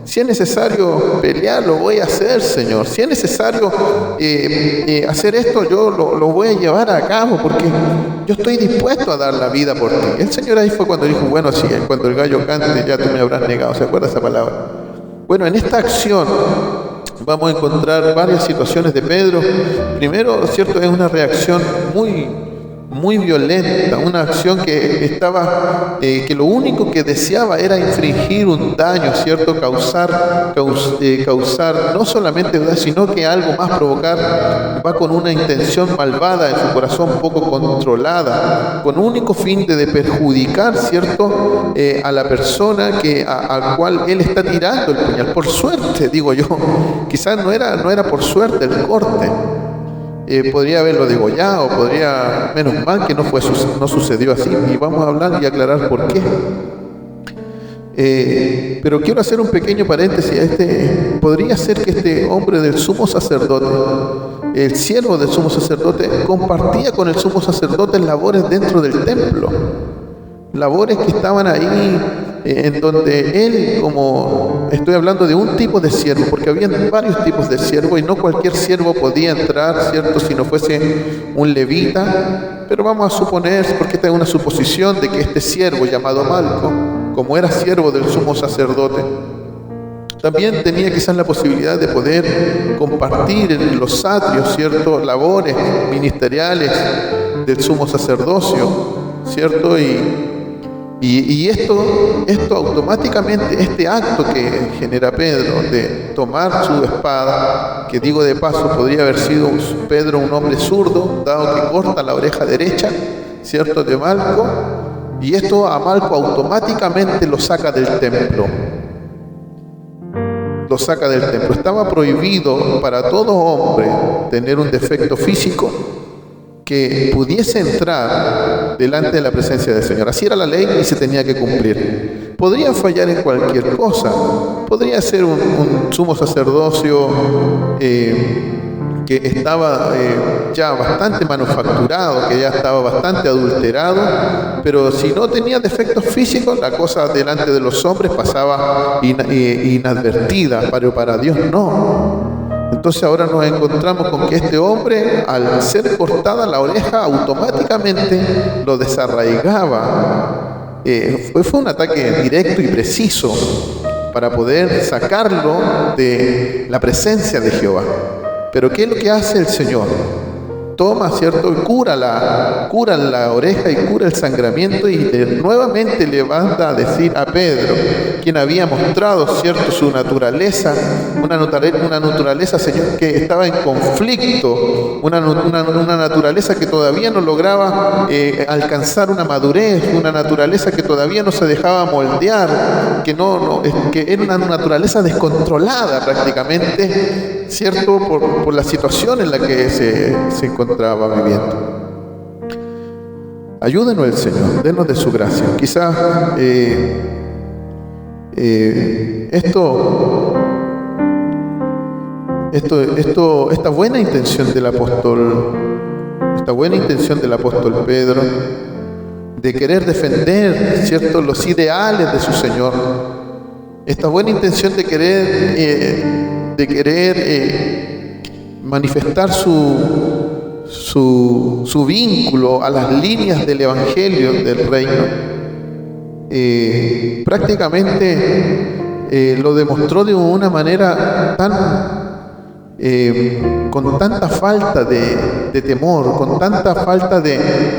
Si es necesario pelear, lo voy a hacer, Señor. Si es necesario hacer esto, yo lo voy a llevar a cabo, porque yo estoy dispuesto a dar la vida por ti. El Señor ahí fue cuando dijo, bueno, sí, cuando el gallo cante, ya tú me habrás negado. ¿Se acuerda esa palabra? Bueno, en esta acción vamos a encontrar varias situaciones de Pedro. Primero, cierto, es una reacción muy violenta, una acción que estaba, que lo único que deseaba era infringir un daño, ¿cierto? Causar no solamente daño, sino que algo más, provocar, va con una intención malvada en su corazón, poco controlada, con único fin de perjudicar, ¿cierto? A la persona al cual él está tirando el puñal. Por suerte, digo yo, quizás no era por suerte el corte. Podría haberlo degollado, menos mal que no sucedió así, y vamos a hablar y aclarar por qué. Pero quiero hacer un pequeño paréntesis. Podría ser que este hombre del sumo sacerdote, el siervo del sumo sacerdote, compartía con el sumo sacerdote labores dentro del templo, labores que estaban ahí, en donde él, como estoy hablando de un tipo de siervo, porque había varios tipos de siervo y no cualquier siervo podía entrar, ¿cierto?, si no fuese un levita. Pero vamos a suponer, porque esta es una suposición, de que este siervo llamado Malco, como era siervo del sumo sacerdote, también tenía quizás la posibilidad de poder compartir en los atrios, ¿cierto?, labores ministeriales del sumo sacerdocio, ¿cierto? Y esto automáticamente, este acto que genera Pedro de tomar su espada, que digo de paso, podría haber sido Pedro un hombre zurdo, dado que corta la oreja derecha, ¿cierto?, de Malco, y esto a Malco automáticamente lo saca del templo. Lo saca del templo. Estaba prohibido para todo hombre tener un defecto físico que pudiese entrar delante de la presencia del Señor. Así era la ley y se tenía que cumplir. Podría fallar en cualquier cosa. Podría ser un sumo sacerdocio que estaba ya bastante manufacturado, que ya estaba bastante adulterado, pero si no tenía defectos físicos, la cosa delante de los hombres pasaba inadvertida, pero para Dios no. Entonces ahora nos encontramos con que este hombre, al ser cortada la oreja, automáticamente lo desarraigaba. Fue un ataque directo y preciso para poder sacarlo de la presencia de Jehová. Pero ¿qué es lo que hace el Señor? Toma, ¿cierto?, y cura la oreja y cura el sangramiento, y nuevamente le manda a decir a Pedro, quien había mostrado, ¿cierto?, su naturaleza, una naturaleza, Señor, que estaba en conflicto, una naturaleza que todavía no lograba alcanzar una madurez, una naturaleza que todavía no se dejaba moldear, que era una naturaleza descontrolada prácticamente, ¿cierto?, por la situación en la que se encontraba viviendo. Ayúdenos el Señor, denos de su gracia. Quizás esta buena intención del apóstol Pedro, de querer defender, ¿cierto?, los ideales de su Señor, esta buena intención de querer manifestar su vínculo a las líneas del Evangelio del Reino, prácticamente lo demostró de una manera con tanta falta de temor, con tanta falta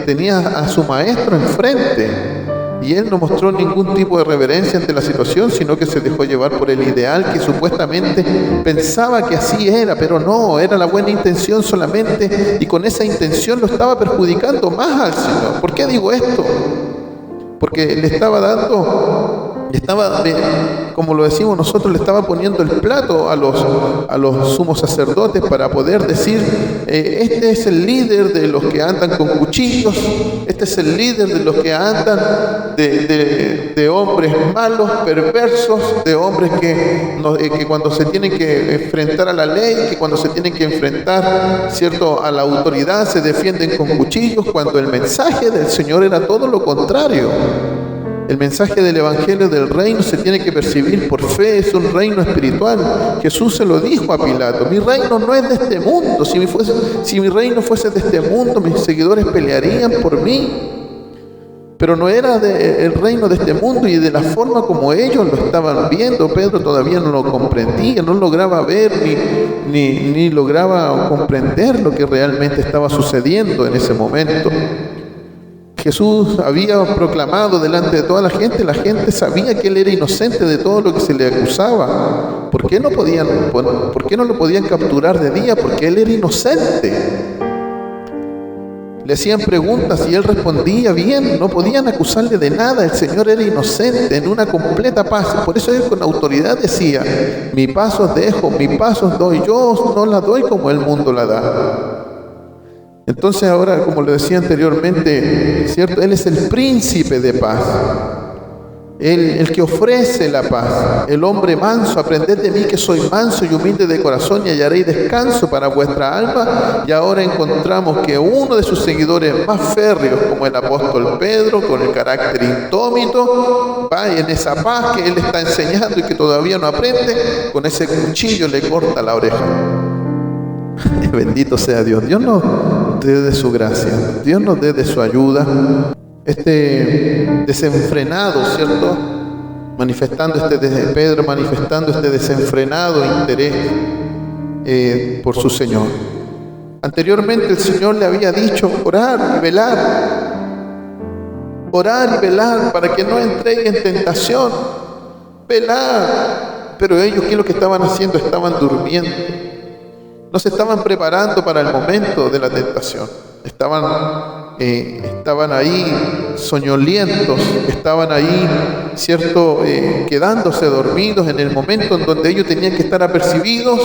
tenía a su maestro enfrente, y él no mostró ningún tipo de reverencia ante la situación, sino que se dejó llevar por el ideal que supuestamente pensaba que así era, pero no, era la buena intención solamente, y con esa intención lo estaba perjudicando más al Señor. ¿Por qué digo esto? Porque le estaba dando Estaba, como lo decimos nosotros, le estaba poniendo el plato a los sumos sacerdotes para poder decir, este es el líder de los que andan con cuchillos, este es el líder de los que andan de hombres malos, perversos, de hombres que cuando se tienen que enfrentar a la ley, que cuando se tienen que enfrentar, ¿cierto?, a la autoridad, se defienden con cuchillos, cuando el mensaje del Señor era todo lo contrario. El mensaje del Evangelio del reino se tiene que percibir por fe, es un reino espiritual. Jesús se lo dijo a Pilato, mi reino no es de este mundo, si mi reino fuese de este mundo, mis seguidores pelearían por mí. Pero no era el reino de este mundo, y de la forma como ellos lo estaban viendo, Pedro todavía no lo comprendía, no lograba ver ni lograba comprender lo que realmente estaba sucediendo en ese momento. Jesús había proclamado delante de toda la gente sabía que él era inocente de todo lo que se le acusaba. ¿Por qué no lo podían capturar de día? Porque él era inocente. Le hacían preguntas y él respondía bien, no podían acusarle de nada, el Señor era inocente, en una completa paz. Por eso él con autoridad decía, mi paz os dejo, mi paz os doy, yo no la doy como el mundo la da. Entonces ahora, como le decía anteriormente, ¿cierto? Él es el príncipe de paz, el que ofrece la paz, el hombre manso. Aprended de mí que soy manso y humilde de corazón y hallaréis descanso para vuestra alma. Y ahora encontramos que uno de sus seguidores más férreos, como el apóstol Pedro, con el carácter indómito, va en esa paz que él está enseñando y que todavía no aprende, con ese cuchillo le corta la oreja. Bendito sea Dios. Dios nos dé de su gracia, Dios nos dé de su ayuda. Este desenfrenado, ¿cierto? Pedro manifestando este desenfrenado interés por su Señor. Anteriormente el Señor le había dicho orar y velar para que no entréis en tentación, velar. Pero ellos, ¿qué es lo que estaban haciendo? Estaban durmiendo. No se estaban preparando para el momento de la tentación. Estaban ahí soñolientos, estaban ahí, ¿cierto?, quedándose dormidos en el momento en donde ellos tenían que estar apercibidos,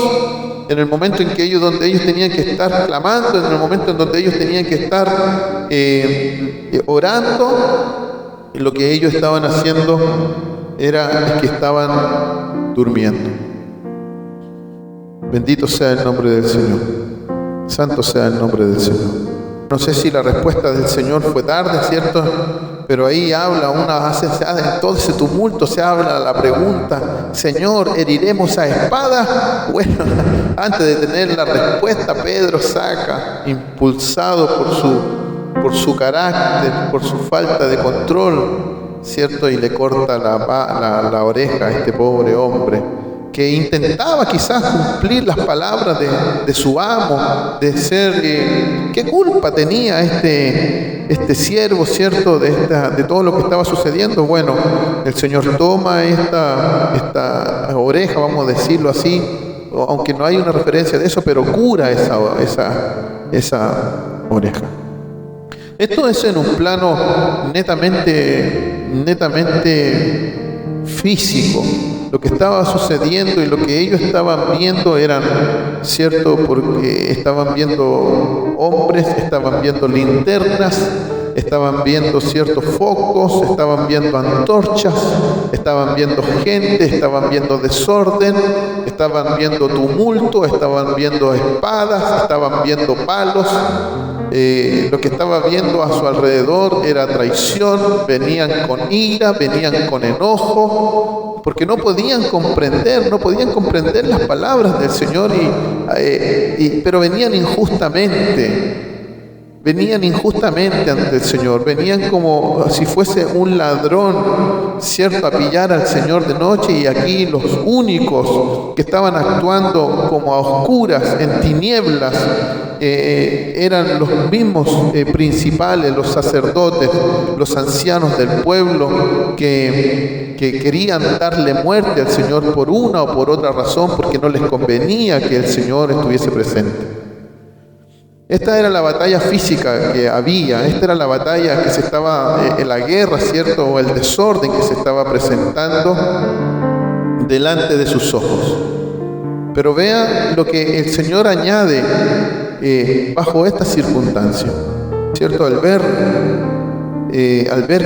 en el momento donde ellos tenían que estar clamando, en el momento en donde ellos tenían que estar orando. Y lo que ellos estaban haciendo era que estaban durmiendo. Bendito sea el nombre del Señor. Santo sea el nombre del Señor. No sé si la respuesta del Señor fue tarde, ¿cierto? Pero ahí en todo ese tumulto se habla la pregunta, Señor, ¿heriremos a espada? Bueno, antes de tener la respuesta, Pedro saca, impulsado por su carácter, por su falta de control, ¿cierto? Y le corta la oreja a este pobre hombre, que intentaba quizás cumplir las palabras de su amo, de ser, ¿qué culpa tenía este siervo, ¿cierto?, de todo lo que estaba sucediendo? Bueno, el Señor toma esta oreja, vamos a decirlo así, aunque no hay una referencia de eso, pero cura esa oreja. Esto es en un plano netamente físico. Lo que estaba sucediendo y lo que ellos estaban viendo eran, ¿cierto?, porque estaban viendo hombres, estaban viendo linternas, estaban viendo ciertos focos, estaban viendo antorchas, estaban viendo gente, estaban viendo desorden, estaban viendo tumulto, estaban viendo espadas, estaban viendo palos. Lo que estaba viendo a su alrededor era traición, venían con ira, venían con enojo, porque no podían comprender las palabras del Señor, pero venían injustamente ante el Señor, venían como si fuese un ladrón, ¿cierto?, a pillar al Señor de noche, y aquí los únicos que estaban actuando como a oscuras, en tinieblas, eran los mismos principales, los sacerdotes, los ancianos del pueblo, que querían darle muerte al Señor por una o por otra razón, porque no les convenía que el Señor estuviese presente. Esta era la batalla física que había, esta era la batalla que se estaba, en la guerra, ¿cierto? O el desorden que se estaba presentando delante de sus ojos. Pero vea lo que el Señor añade bajo esta circunstancia, ¿cierto? Al ver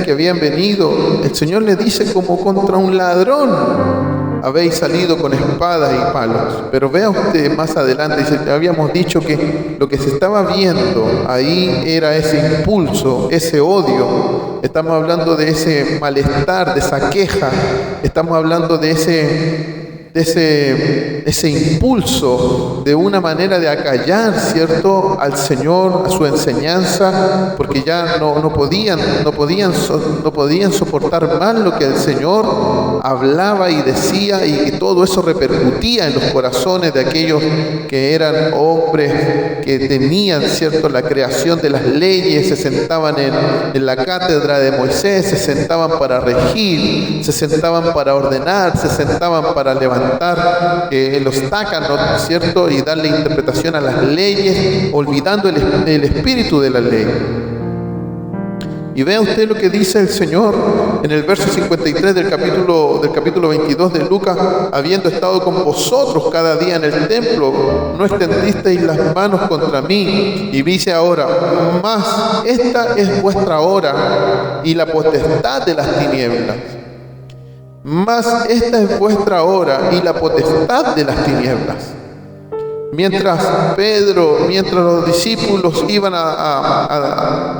que habían venido, el Señor le dice: como contra un ladrón habéis salido con espadas y palos. Pero vea usted más adelante, dice, habíamos dicho que lo que se estaba viendo ahí era ese impulso, ese odio. Estamos hablando de ese malestar, de esa queja. Estamos hablando de ese impulso, de una manera de acallar, ¿cierto?, al Señor, a su enseñanza, porque ya no podían soportar más lo que el Señor hablaba y decía, y que todo eso repercutía en los corazones de aquellos que eran hombres que tenían, ¿cierto?, la creación de las leyes, se sentaban en la cátedra de Moisés, se sentaban para regir, se sentaban para ordenar, se sentaban para levantar los tácanos, ¿cierto?, y darle interpretación a las leyes, olvidando el espíritu de la ley. Y vea usted lo que dice el Señor en el verso 53 del capítulo 22 de Lucas: habiendo estado con vosotros cada día en el templo, no extendisteis las manos contra mí. Y dice ahora: mas esta es vuestra hora y la potestad de las tinieblas. Mas esta es vuestra hora y la potestad de las tinieblas. Mientras los discípulos iban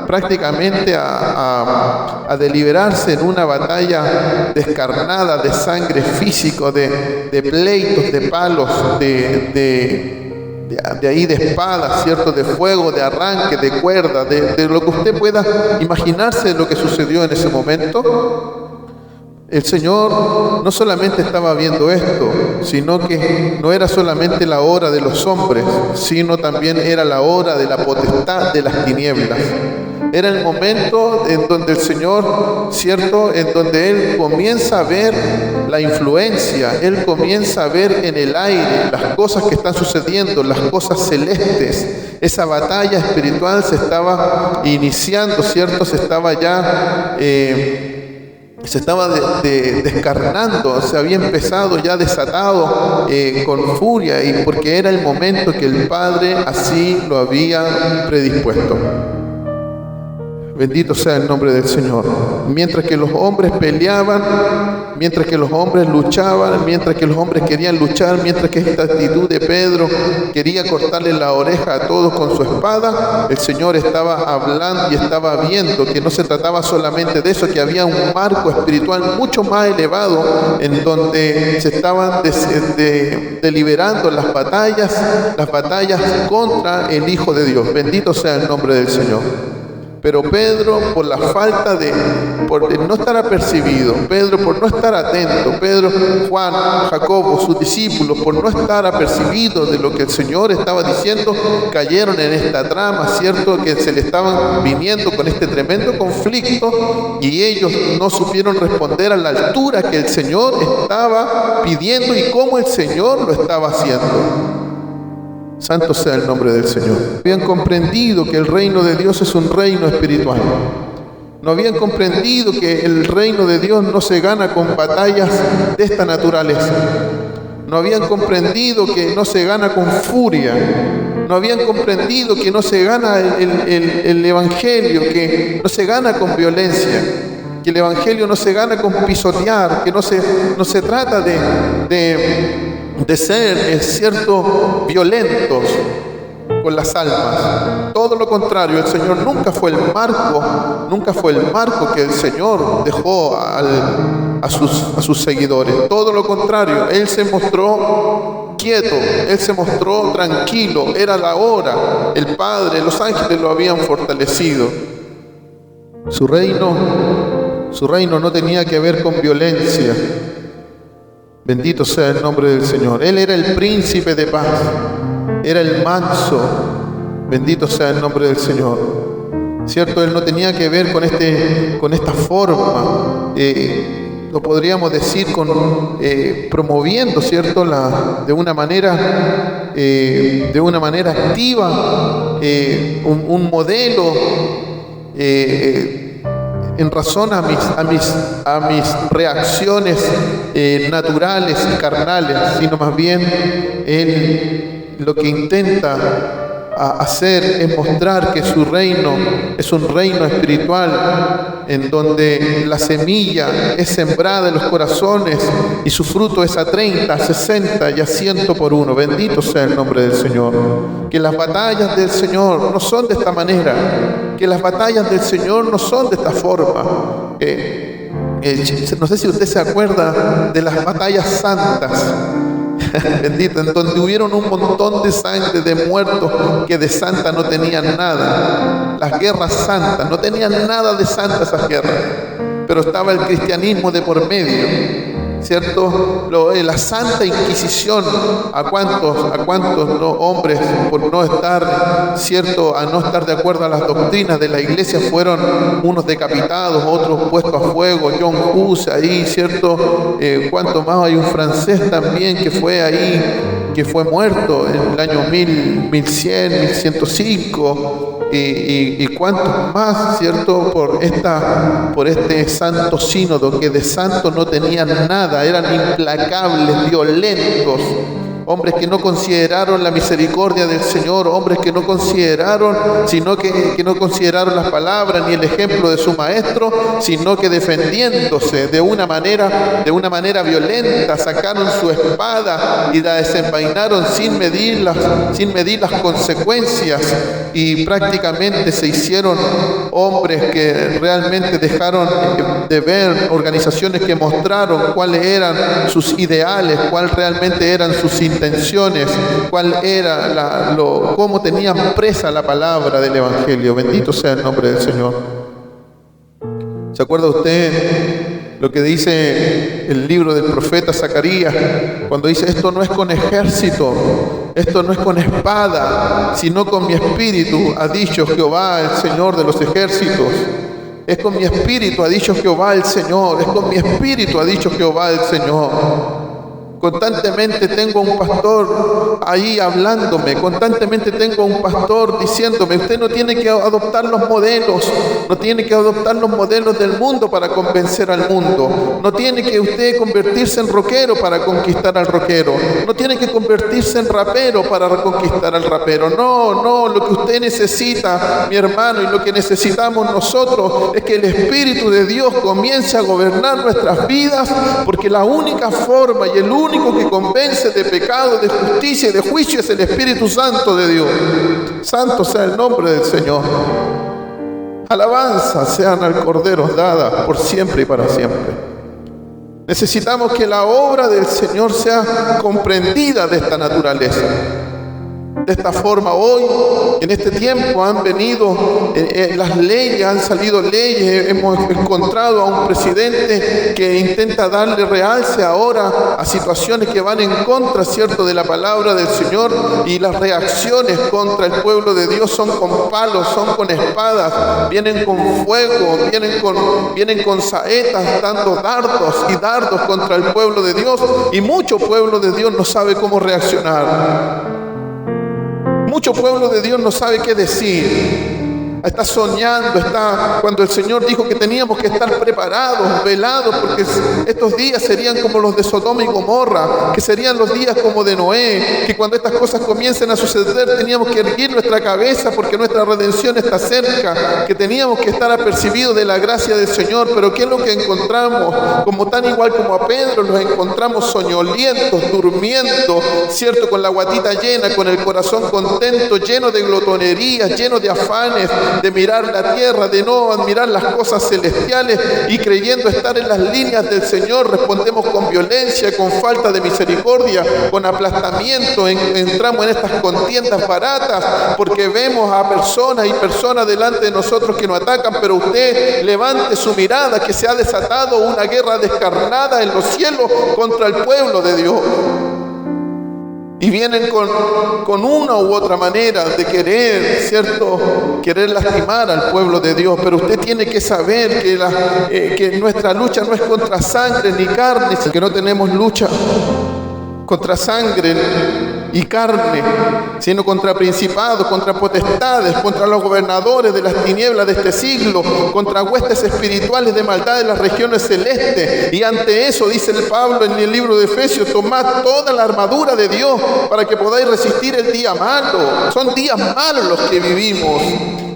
prácticamente a deliberarse en una batalla descarnada de sangre físico, de pleitos, de palos, de ahí de espadas, ¿cierto?, de fuego, de arranque, de cuerda, de lo que usted pueda imaginarse de lo que sucedió en ese momento. El Señor no solamente estaba viendo esto, sino que no era solamente la hora de los hombres, sino también era la hora de la potestad de las tinieblas. Era el momento en donde el Señor, ¿cierto?, en donde Él comienza a ver la influencia, Él comienza a ver en el aire las cosas que están sucediendo, las cosas celestes. Esa batalla espiritual se estaba iniciando, ¿cierto?, se estaba ya descarnando, se había empezado ya desatado con furia, y porque era el momento que el Padre así lo había predispuesto. Bendito sea el nombre del Señor. Mientras que los hombres peleaban, mientras que los hombres luchaban, mientras que los hombres querían luchar, mientras que esta actitud de Pedro quería cortarle la oreja a todos con su espada, el Señor estaba hablando y estaba viendo que no se trataba solamente de eso, que había un marco espiritual mucho más elevado en donde se estaban deliberando las batallas contra el Hijo de Dios. Bendito sea el nombre del Señor. Pero Pedro, por la falta por no estar apercibido, Pedro por no estar atento, Pedro, Juan, Jacobo, sus discípulos, por no estar apercibidos de lo que el Señor estaba diciendo, cayeron en esta trama, ¿cierto?, que se le estaban viniendo con este tremendo conflicto, y ellos no supieron responder a la altura que el Señor estaba pidiendo y cómo el Señor lo estaba haciendo. Santo sea el nombre del Señor. Habían comprendido que el reino de Dios es un reino espiritual. No habían comprendido que el reino de Dios no se gana con batallas de esta naturaleza. No habían comprendido que no se gana con furia. No habían comprendido que no se gana el Evangelio, que no se gana con violencia, que el Evangelio no se gana con pisotear, que no se trata de ser, cierto, violentos con las almas. Todo lo contrario, el Señor nunca fue el marco que el Señor dejó a sus seguidores. Todo lo contrario, Él se mostró quieto, Él se mostró tranquilo. Era la hora, el Padre, los ángeles lo habían fortalecido. Su reino no tenía que ver con violencia. Bendito sea el nombre del Señor. Él era el príncipe de paz, era el manso. Bendito sea el nombre del Señor. ¿Cierto? Él no tenía que ver con esta forma lo podríamos decir promoviendo, ¿cierto? De una manera activa, un modelo en razón a mis reacciones naturales y carnales, sino más bien él lo que intenta hacer es mostrar que su reino es un reino espiritual en donde la semilla es sembrada en los corazones y su fruto es a 30, a 60 y a 100 por uno. Bendito sea el nombre del Señor. Que las batallas del Señor no son de esta manera, que las batallas del Señor no son de esta forma. No sé si usted se acuerda de las batallas santas. Bendito, en donde hubieron un montón de sangre, de muertos que de santa no tenían nada. Las guerras santas, no tenían nada de santa esas guerras, pero estaba el cristianismo de por medio, ¿cierto? La Santa Inquisición, ¿a cuántos no, hombres, por no estar, ¿cierto?, a no estar de acuerdo a las doctrinas de la iglesia, fueron unos decapitados, otros puestos a fuego? John Hus ahí, ¿cierto? ¿Cuánto más? Hay un francés también que fue ahí, que fue muerto en el año 1100, 1105. Y cuántos más, ¿cierto? Por este santo sínodo, que de santo no tenían nada, eran implacables, violentos, hombres que no consideraron la misericordia del Señor, hombres que no consideraron, sino que no consideraron las palabras ni el ejemplo de su maestro, sino que defendiéndose de una manera violenta, sacaron su espada y la desenvainaron sin medir las consecuencias, y prácticamente se hicieron hombres que realmente dejaron de ver organizaciones que mostraron cuáles eran sus ideales, cuáles realmente eran sus intenciones, cuál era cómo tenían presa la palabra del Evangelio. Bendito sea el nombre del Señor. ¿Se acuerda usted lo que dice el libro del profeta Zacarías cuando dice: esto no es con ejército, esto no es con espada, sino con mi espíritu, ha dicho Jehová, el Señor de los ejércitos? Es con mi espíritu, ha dicho Jehová el Señor, es con mi espíritu, ha dicho Jehová el Señor. Constantemente tengo a un pastor ahí hablándome, constantemente tengo a un pastor diciéndome: usted no tiene que adoptar los modelos, no tiene que adoptar los modelos del mundo para convencer al mundo, no tiene que usted convertirse en rockero para conquistar al rockero, no tiene que convertirse en rapero para conquistar al rapero. No, lo que usted necesita, mi hermano, y lo que necesitamos nosotros es que el Espíritu de Dios comience a gobernar nuestras vidas, porque la única forma y el único que convence de pecado, de justicia y de juicio es el Espíritu Santo de Dios. Santo sea el nombre del Señor. Alabanza sean al Cordero dadas por siempre y para siempre. Necesitamos que la obra del Señor sea comprendida de esta naturaleza. De esta forma, hoy, en este tiempo, han venido las leyes, han salido leyes. Hemos encontrado a un presidente que intenta darle realce ahora a situaciones que van en contra, ¿cierto?, de la palabra del Señor, y las reacciones contra el pueblo de Dios son con palos, son con espadas, vienen con fuego, vienen con saetas, dando dardos contra el pueblo de Dios, y mucho pueblo de Dios no sabe cómo reaccionar. Mucho pueblo de Dios no sabe qué decir. Está soñando, cuando el Señor dijo que teníamos que estar preparados, velados, porque estos días serían como los de Sodoma y Gomorra, que serían los días como de Noé, que cuando estas cosas comiencen a suceder teníamos que erguir nuestra cabeza porque nuestra redención está cerca, que teníamos que estar apercibidos de la gracia del Señor. Pero ¿qué es lo que encontramos? Como tan igual como a Pedro, los encontramos soñolientos, durmiendo, ¿cierto?, con la guatita llena, con el corazón contento, lleno de glotonerías, lleno de afanes, de mirar la tierra, de no admirar las cosas celestiales, y creyendo estar en las líneas del Señor, respondemos con violencia, con falta de misericordia, con aplastamiento. Entramos en estas contiendas baratas porque vemos a personas delante de nosotros que nos atacan. Pero usted levante su mirada, que se ha desatado una guerra descarnada en los cielos contra el pueblo de Dios. y vienen con una u otra manera de querer, ¿cierto? Querer lastimar al pueblo de Dios. Pero usted tiene que saber que nuestra lucha no es contra sangre ni carne, que no tenemos lucha contra sangre y carne, sino contra principados, contra potestades, contra los gobernadores de las tinieblas de este siglo, contra huestes espirituales de maldad de las regiones celestes. Y ante eso, dice el Pablo en el libro de Efesios, tomad toda la armadura de Dios para que podáis resistir el día malo. Son días malos los que vivimos.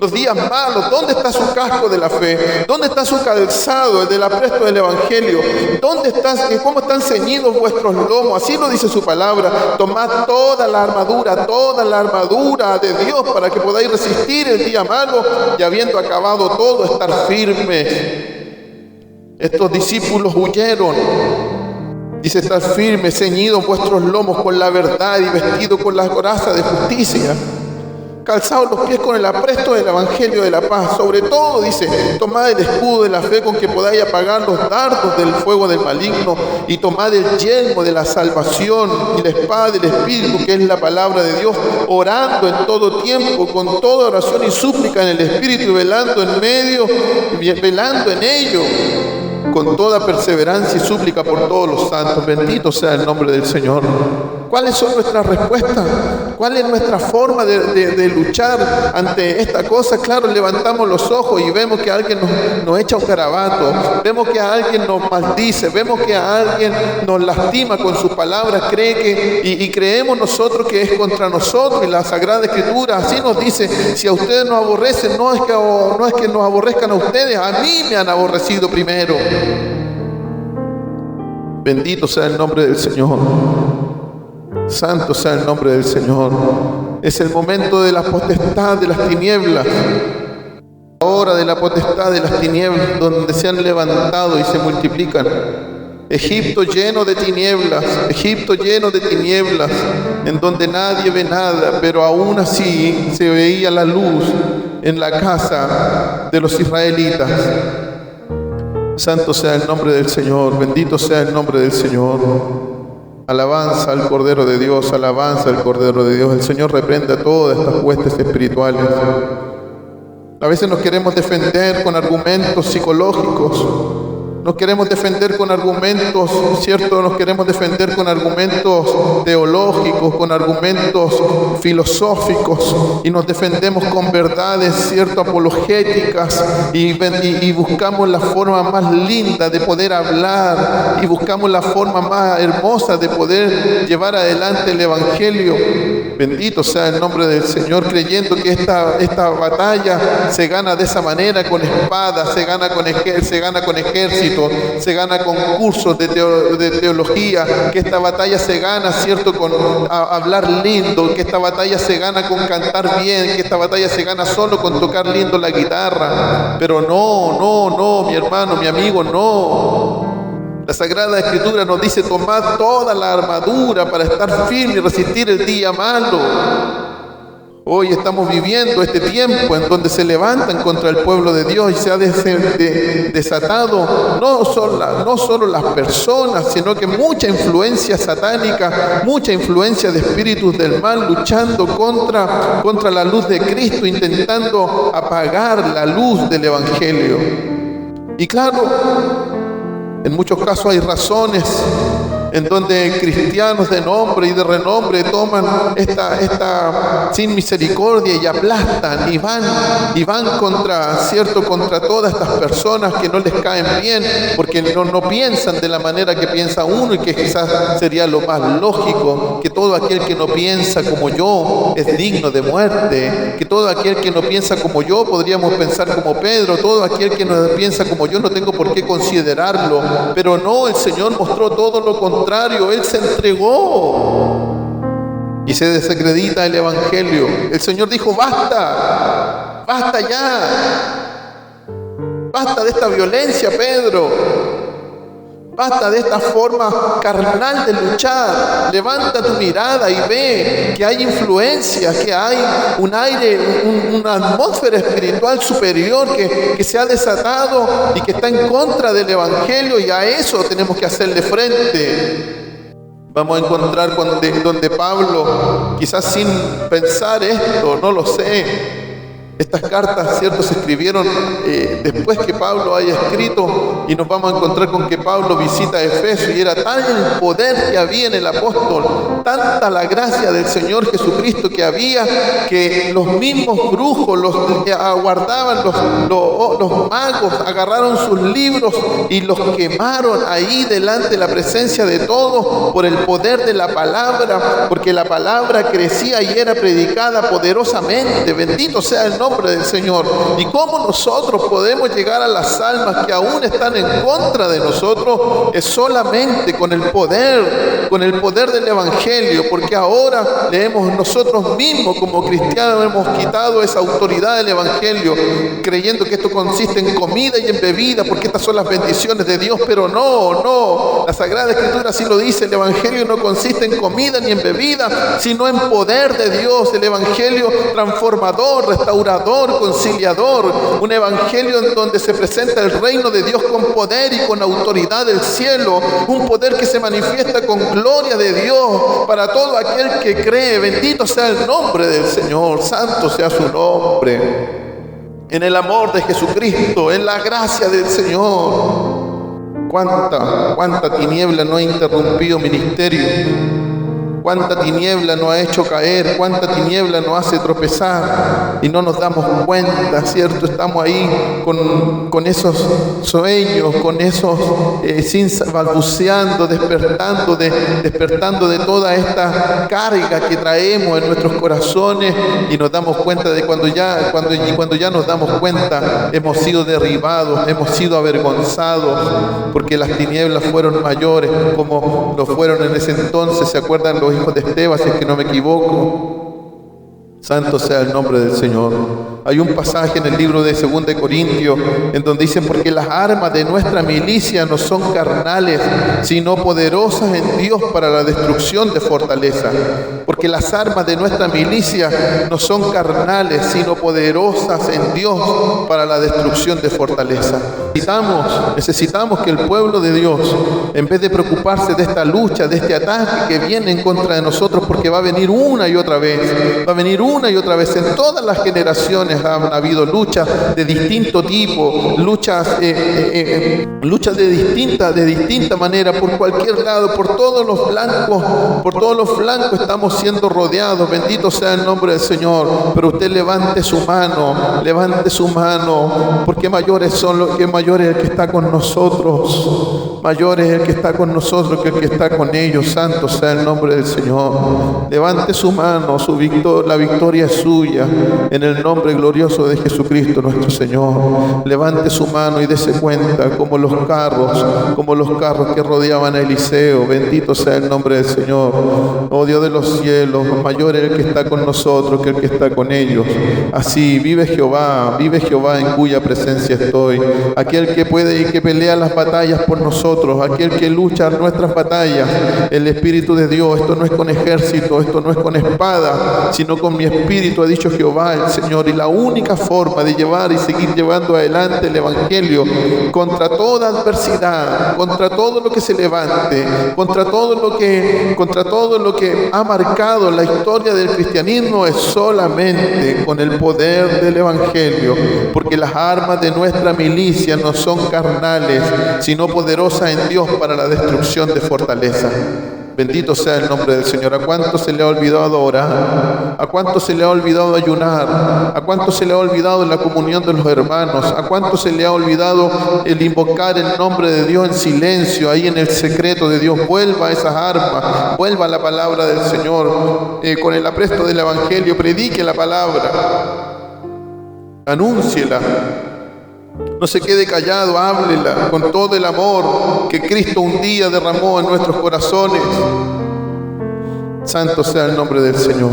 Los días malos. ¿Dónde está su casco de la fe? ¿Dónde está su calzado, el del apresto del evangelio? ¿Dónde está, cómo están ceñidos vuestros lomos? Así lo dice su palabra. Tomad toda la armadura de Dios para que podáis resistir el día malo y habiendo acabado todo, estar firmes. Estos discípulos huyeron. Dice, estar firmes, ceñidos vuestros lomos con la verdad y vestidos con la coraza de justicia. Calzados los pies con el apresto del evangelio de la paz. Sobre todo, dice, tomad el escudo de la fe con que podáis apagar los dardos del fuego del maligno, y tomad el yelmo de la salvación y la espada del Espíritu, que es la palabra de Dios, orando en todo tiempo, con toda oración y súplica en el Espíritu, y velando en ello, con toda perseverancia y súplica por todos los santos. Bendito sea el nombre del Señor. ¿Cuáles son nuestras respuestas? ¿Cuál es nuestra forma de luchar ante esta cosa? Claro, levantamos los ojos y vemos que alguien nos echa un garabato, vemos que a alguien nos maldice, vemos que a alguien nos lastima con sus palabras, y creemos nosotros que es contra nosotros. Y la Sagrada Escritura así nos dice: si a ustedes nos aborrecen, no es que nos aborrezcan a ustedes, a mí me han aborrecido primero. Bendito sea el nombre del Señor. Santo sea el nombre del Señor. Es el momento de la potestad de las tinieblas. La hora de la potestad de las tinieblas, donde se han levantado y se multiplican. Egipto lleno de tinieblas, en donde nadie ve nada, pero aún así se veía la luz en la casa de los israelitas. Santo sea el nombre del Señor, bendito sea el nombre del Señor. Alabanza al Cordero de Dios, alabanza al Cordero de Dios. El Señor reprende a todas estas huestes espirituales. A veces nos queremos defender con argumentos psicológicos, nos queremos defender con argumentos, ¿cierto? Nos queremos defender con argumentos teológicos, con argumentos filosóficos, y nos defendemos con verdades, ¿cierto? Apologéticas, y buscamos la forma más linda de poder hablar, y buscamos la forma más hermosa de poder llevar adelante el Evangelio. Bendito sea el nombre del Señor, creyendo que esta batalla se gana de esa manera, con espadas, se gana con ejército, se gana con cursos de teología, que esta batalla se gana, ¿cierto?, con hablar lindo, que esta batalla se gana con cantar bien, que esta batalla se gana solo con tocar lindo la guitarra. Pero no, mi hermano, mi amigo, no. La Sagrada Escritura nos dice: tomad toda la armadura para estar firme y resistir el día malo. Hoy estamos viviendo este tiempo en donde se levantan contra el pueblo de Dios, y se ha desatado no solo las personas, sino que mucha influencia satánica, mucha influencia de espíritus del mal, luchando contra la luz de Cristo, intentando apagar la luz del Evangelio. Y claro, en muchos casos hay razones en donde cristianos de nombre y de renombre toman esta sin misericordia y aplastan y van contra todas estas personas que no les caen bien, porque no piensan de la manera que piensa uno, y que quizás sería lo más lógico, que todo aquel que no piensa como yo es digno de muerte, que todo aquel que no piensa como yo, podríamos pensar como Pedro, todo aquel que no piensa como yo no tengo por qué considerarlo. Pero no, el Señor mostró todo lo contrario. Él se entregó y se desacredita el Evangelio. El Señor dijo: basta ya, basta de esta violencia, Pedro, basta de esta forma carnal de luchar. Levanta tu mirada y ve que hay influencia, que hay un aire, una atmósfera espiritual superior que se ha desatado y que está en contra del Evangelio, y a eso tenemos que hacerle frente. Vamos a encontrar donde Pablo, quizás sin pensar esto, no lo sé, estas cartas, ¿cierto?, se escribieron después que Pablo haya escrito, y nos vamos a encontrar con que Pablo visita Efeso, y era tal el poder que había en el apóstol, tanta la gracia del Señor Jesucristo que había, que los mismos brujos, los que aguardaban, los magos, agarraron sus libros y los quemaron ahí delante de la presencia de todos por el poder de la palabra, porque la palabra crecía y era predicada poderosamente. Bendito sea el nombre del Señor. ¿Y cómo nosotros podemos llegar a las almas que aún están en contra de nosotros? Es solamente con el poder del Evangelio, porque ahora nosotros mismos como cristianos hemos quitado esa autoridad del Evangelio, creyendo que esto consiste en comida y en bebida, porque estas son las bendiciones de Dios. Pero no, la Sagrada Escritura así lo dice: el Evangelio no consiste en comida ni en bebida, sino en poder de Dios. El Evangelio transformador, restaurador, conciliador, un evangelio en donde se presenta el reino de Dios con poder y con autoridad del cielo, un poder que se manifiesta con gloria de Dios para todo aquel que cree. Bendito sea el nombre del Señor, santo sea su nombre. En el amor de Jesucristo, en la gracia del Señor, cuánta tiniebla no ha interrumpido ministerio. Cuánta tiniebla nos ha hecho caer, cuánta tiniebla nos hace tropezar y no nos damos cuenta, ¿cierto? Estamos ahí con esos sueños, con esos balbuceando, despertando de toda esta carga que traemos en nuestros corazones, y nos damos cuenta de cuando ya nos damos cuenta, hemos sido derribados, hemos sido avergonzados, porque las tinieblas fueron mayores como lo fueron en ese entonces. ¿Se acuerdan los hijos de Esteban, si es que no me equivoco? Santo sea el nombre del Señor. Hay un pasaje en el libro de 2 de Corintios en donde dice: porque las armas de nuestra milicia no son carnales, sino poderosas en Dios para la destrucción de fortaleza. Porque las armas de nuestra milicia no son carnales, sino poderosas en Dios para la destrucción de fortaleza. Necesitamos que el pueblo de Dios, en vez de preocuparse de esta lucha, de este ataque que viene en contra de nosotros, porque va a venir una y otra vez, en todas las generaciones han habido luchas de distinto tipo, luchas de distinta manera, por cualquier lado, por todos los flancos estamos siendo rodeados. Bendito sea el nombre del Señor. Pero usted levante su mano, porque mayor es el que está con nosotros, mayor es el que está con nosotros que el que está con ellos. Santo sea el nombre del Señor. Levante su mano, la victoria es suya, en el nombre glorioso de Jesucristo nuestro Señor. Levante su mano y dése cuenta como los carros que rodeaban a Eliseo. Bendito sea el nombre del Señor. Oh Dios de los cielos, mayor es el que está con nosotros que el que está con ellos. Así vive Jehová en cuya presencia estoy. Aquel que puede y que pelea las batallas por nosotros, aquel que lucha nuestras batallas, el Espíritu de Dios. Esto no es con ejército, esto no es con espada, sino con mi Espíritu, ha dicho Jehová el Señor. Y la única forma de llevar y seguir llevando adelante el Evangelio contra toda adversidad, contra todo lo que se levante, contra todo lo que ha marcado la historia del cristianismo, es solamente con el poder del Evangelio. Porque las armas de nuestra milicia no son carnales, sino poderosas en Dios para la destrucción de fortaleza. Bendito sea el nombre del Señor. ¿A cuánto se le ha olvidado orar? ¿A cuánto se le ha olvidado ayunar? ¿A cuánto se le ha olvidado la comunión de los hermanos? ¿A cuánto se le ha olvidado el invocar el nombre de Dios en silencio, ahí en el secreto de Dios? Vuelva a esas armas, vuelva a la palabra del Señor, con el apresto del Evangelio, predique la palabra, anúnciela. No se quede callado, háblela con todo el amor que Cristo un día derramó en nuestros corazones. Santo sea el nombre del Señor.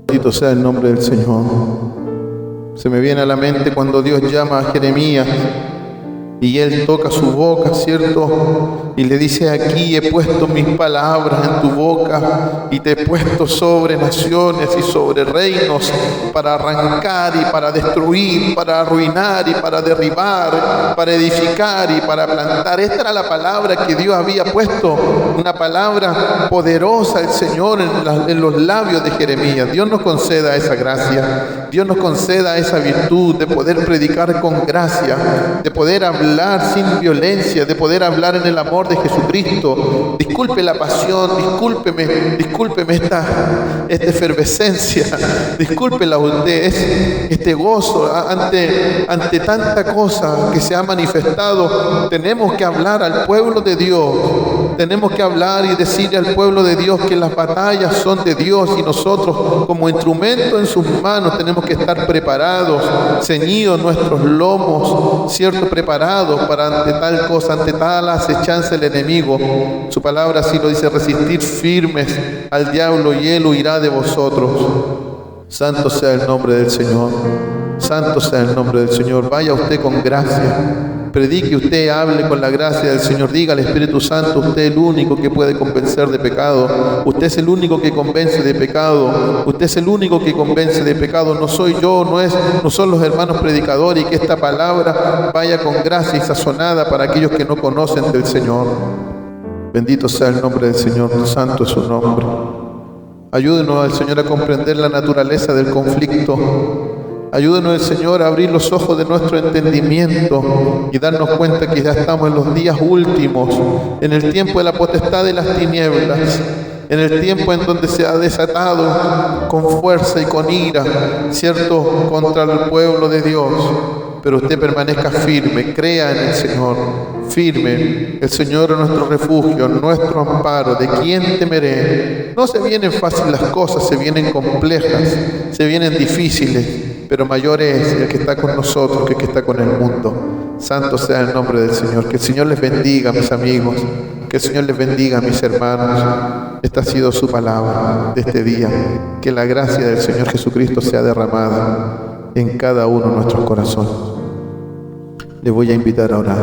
Bendito sea el nombre del Señor. Se me viene a la mente cuando Dios llama a Jeremías y Él toca su boca, ¿cierto? Y le dice: aquí he puesto mis palabras en tu boca y te he puesto sobre naciones y sobre reinos para arrancar y para destruir, para arruinar y para derribar, para edificar y para plantar. Esta era la palabra que Dios había puesto, una palabra poderosa el Señor en los labios de Jeremías. Dios nos conceda esa gracia, Dios nos conceda esa virtud de poder predicar con gracia, de poder hablar sin violencia, de poder hablar en el amor de Jesucristo. Disculpe la pasión, discúlpeme esta efervescencia, discúlpela usted, este gozo ante tanta cosa que se ha manifestado. Tenemos que hablar al pueblo de Dios, tenemos que hablar y decirle al pueblo de Dios que las batallas son de Dios y nosotros como instrumento en sus manos tenemos que estar preparados, ceñidos nuestros lomos, ¿cierto? Preparados para ante tal cosa, ante tal acechanza del enemigo. Su palabra así lo dice: resistir firmes al diablo y él huirá de vosotros. Santo sea el nombre del Señor, santo sea el nombre del Señor. Vaya usted con gracia, predique usted, hable con la gracia del Señor, diga al Espíritu Santo: usted es el único que puede convencer de pecado, usted es el único que convence de pecado, usted es el único que convence de pecado. No soy yo, no son los hermanos predicadores. Y que esta palabra vaya con gracia y sazonada para aquellos que no conocen del Señor. Bendito sea el nombre del Señor, santo es su nombre. Ayúdenos al Señor a comprender la naturaleza del conflicto. Ayúdenos el Señor a abrir los ojos de nuestro entendimiento y darnos cuenta que ya estamos en los días últimos, en el tiempo de la potestad de las tinieblas, en el tiempo en donde se ha desatado con fuerza y con ira, ¿cierto?, contra el pueblo de Dios. Pero usted permanezca firme, crea en el Señor, firme. El Señor es nuestro refugio, nuestro amparo. ¿De quién temeré? No se vienen fáciles las cosas, se vienen complejas, se vienen difíciles, pero mayor es el que está con nosotros que el que está con el mundo. Santo sea el nombre del Señor. Que el Señor les bendiga, mis amigos. Que el Señor les bendiga, mis hermanos. Esta ha sido su palabra de este día. Que la gracia del Señor Jesucristo sea derramada en cada uno de nuestros corazones. Les voy a invitar a orar.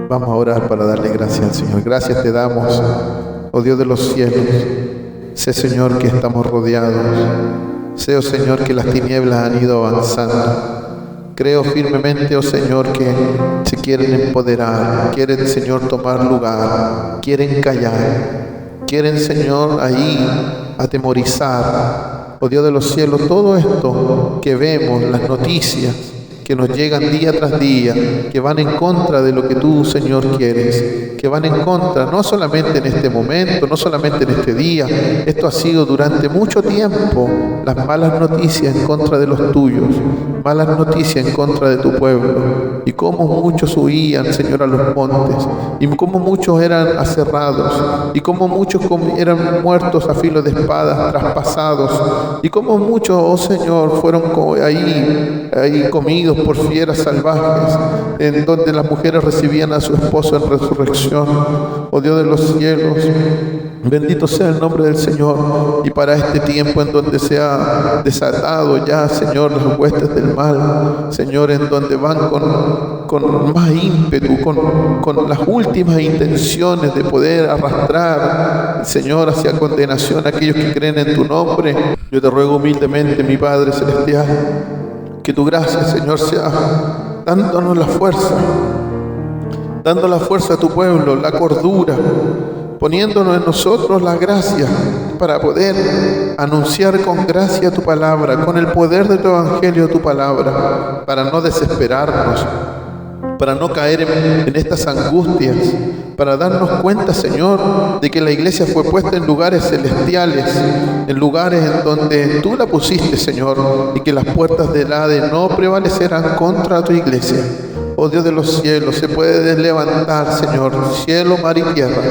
Vamos a orar para darle gracias al Señor. Gracias te damos, oh Dios de los cielos. Sé, Señor, que estamos rodeados. Sé, oh Señor, que las tinieblas han ido avanzando. Creo firmemente, oh Señor, que se quieren empoderar, quieren, Señor, tomar lugar, quieren callar, quieren, Señor, ahí atemorizar. Oh Dios de los cielos, todo esto que vemos, las noticias que nos llegan día tras día, que van en contra de lo que tú, Señor, quieres, que van en contra, no solamente en este momento, no solamente en este día, esto ha sido durante mucho tiempo, las malas noticias en contra de los tuyos, malas noticias en contra de tu pueblo, y cómo muchos huían, Señor, a los montes, y cómo muchos eran aserrados, y cómo muchos eran muertos a filo de espadas, traspasados, y cómo muchos, oh Señor, fueron ahí comidos por fieras salvajes, en donde las mujeres recibían a su esposo en resurrección. Oh Dios de los cielos, bendito sea el nombre del Señor. Y para este tiempo en donde se ha desatado ya, Señor, las huestes del mal, Señor, en donde van con más ímpetu, con las últimas intenciones de poder arrastrar, Señor, hacia condenación a aquellos que creen en tu nombre. Yo te ruego humildemente, mi Padre Celestial, que tu gracia, Señor, sea dándonos la fuerza, dando la fuerza a tu pueblo, la cordura, poniéndonos en nosotros la gracia para poder anunciar con gracia tu palabra, con el poder de tu evangelio tu palabra, para no desesperarnos, para no caer en estas angustias, para darnos cuenta, Señor, de que la iglesia fue puesta en lugares celestiales, en lugares en donde tú la pusiste, Señor, y que las puertas del Hades no prevalecerán contra tu iglesia. Oh Dios de los cielos, se puede levantar, Señor, cielo, mar y tierra.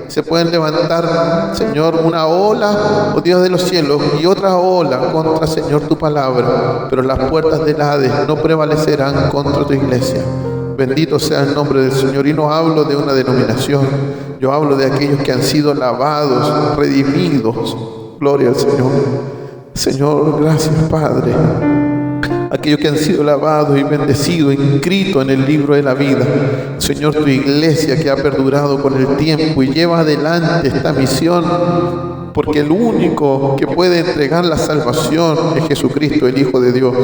Se pueden levantar, Señor, una ola, oh Dios de los cielos, y otra ola contra, Señor, tu palabra, pero las puertas del Hades no prevalecerán contra tu iglesia. Bendito sea el nombre del Señor. Y no hablo de una denominación, yo hablo de aquellos que han sido lavados, redimidos. Gloria al Señor. Señor, gracias, Padre. aquellos que han sido lavados y bendecidos, inscritos en el libro de la vida. Señor, tu iglesia que ha perdurado con el tiempo y lleva adelante esta misión, porque el único que puede entregar la salvación es Jesucristo, el Hijo de Dios.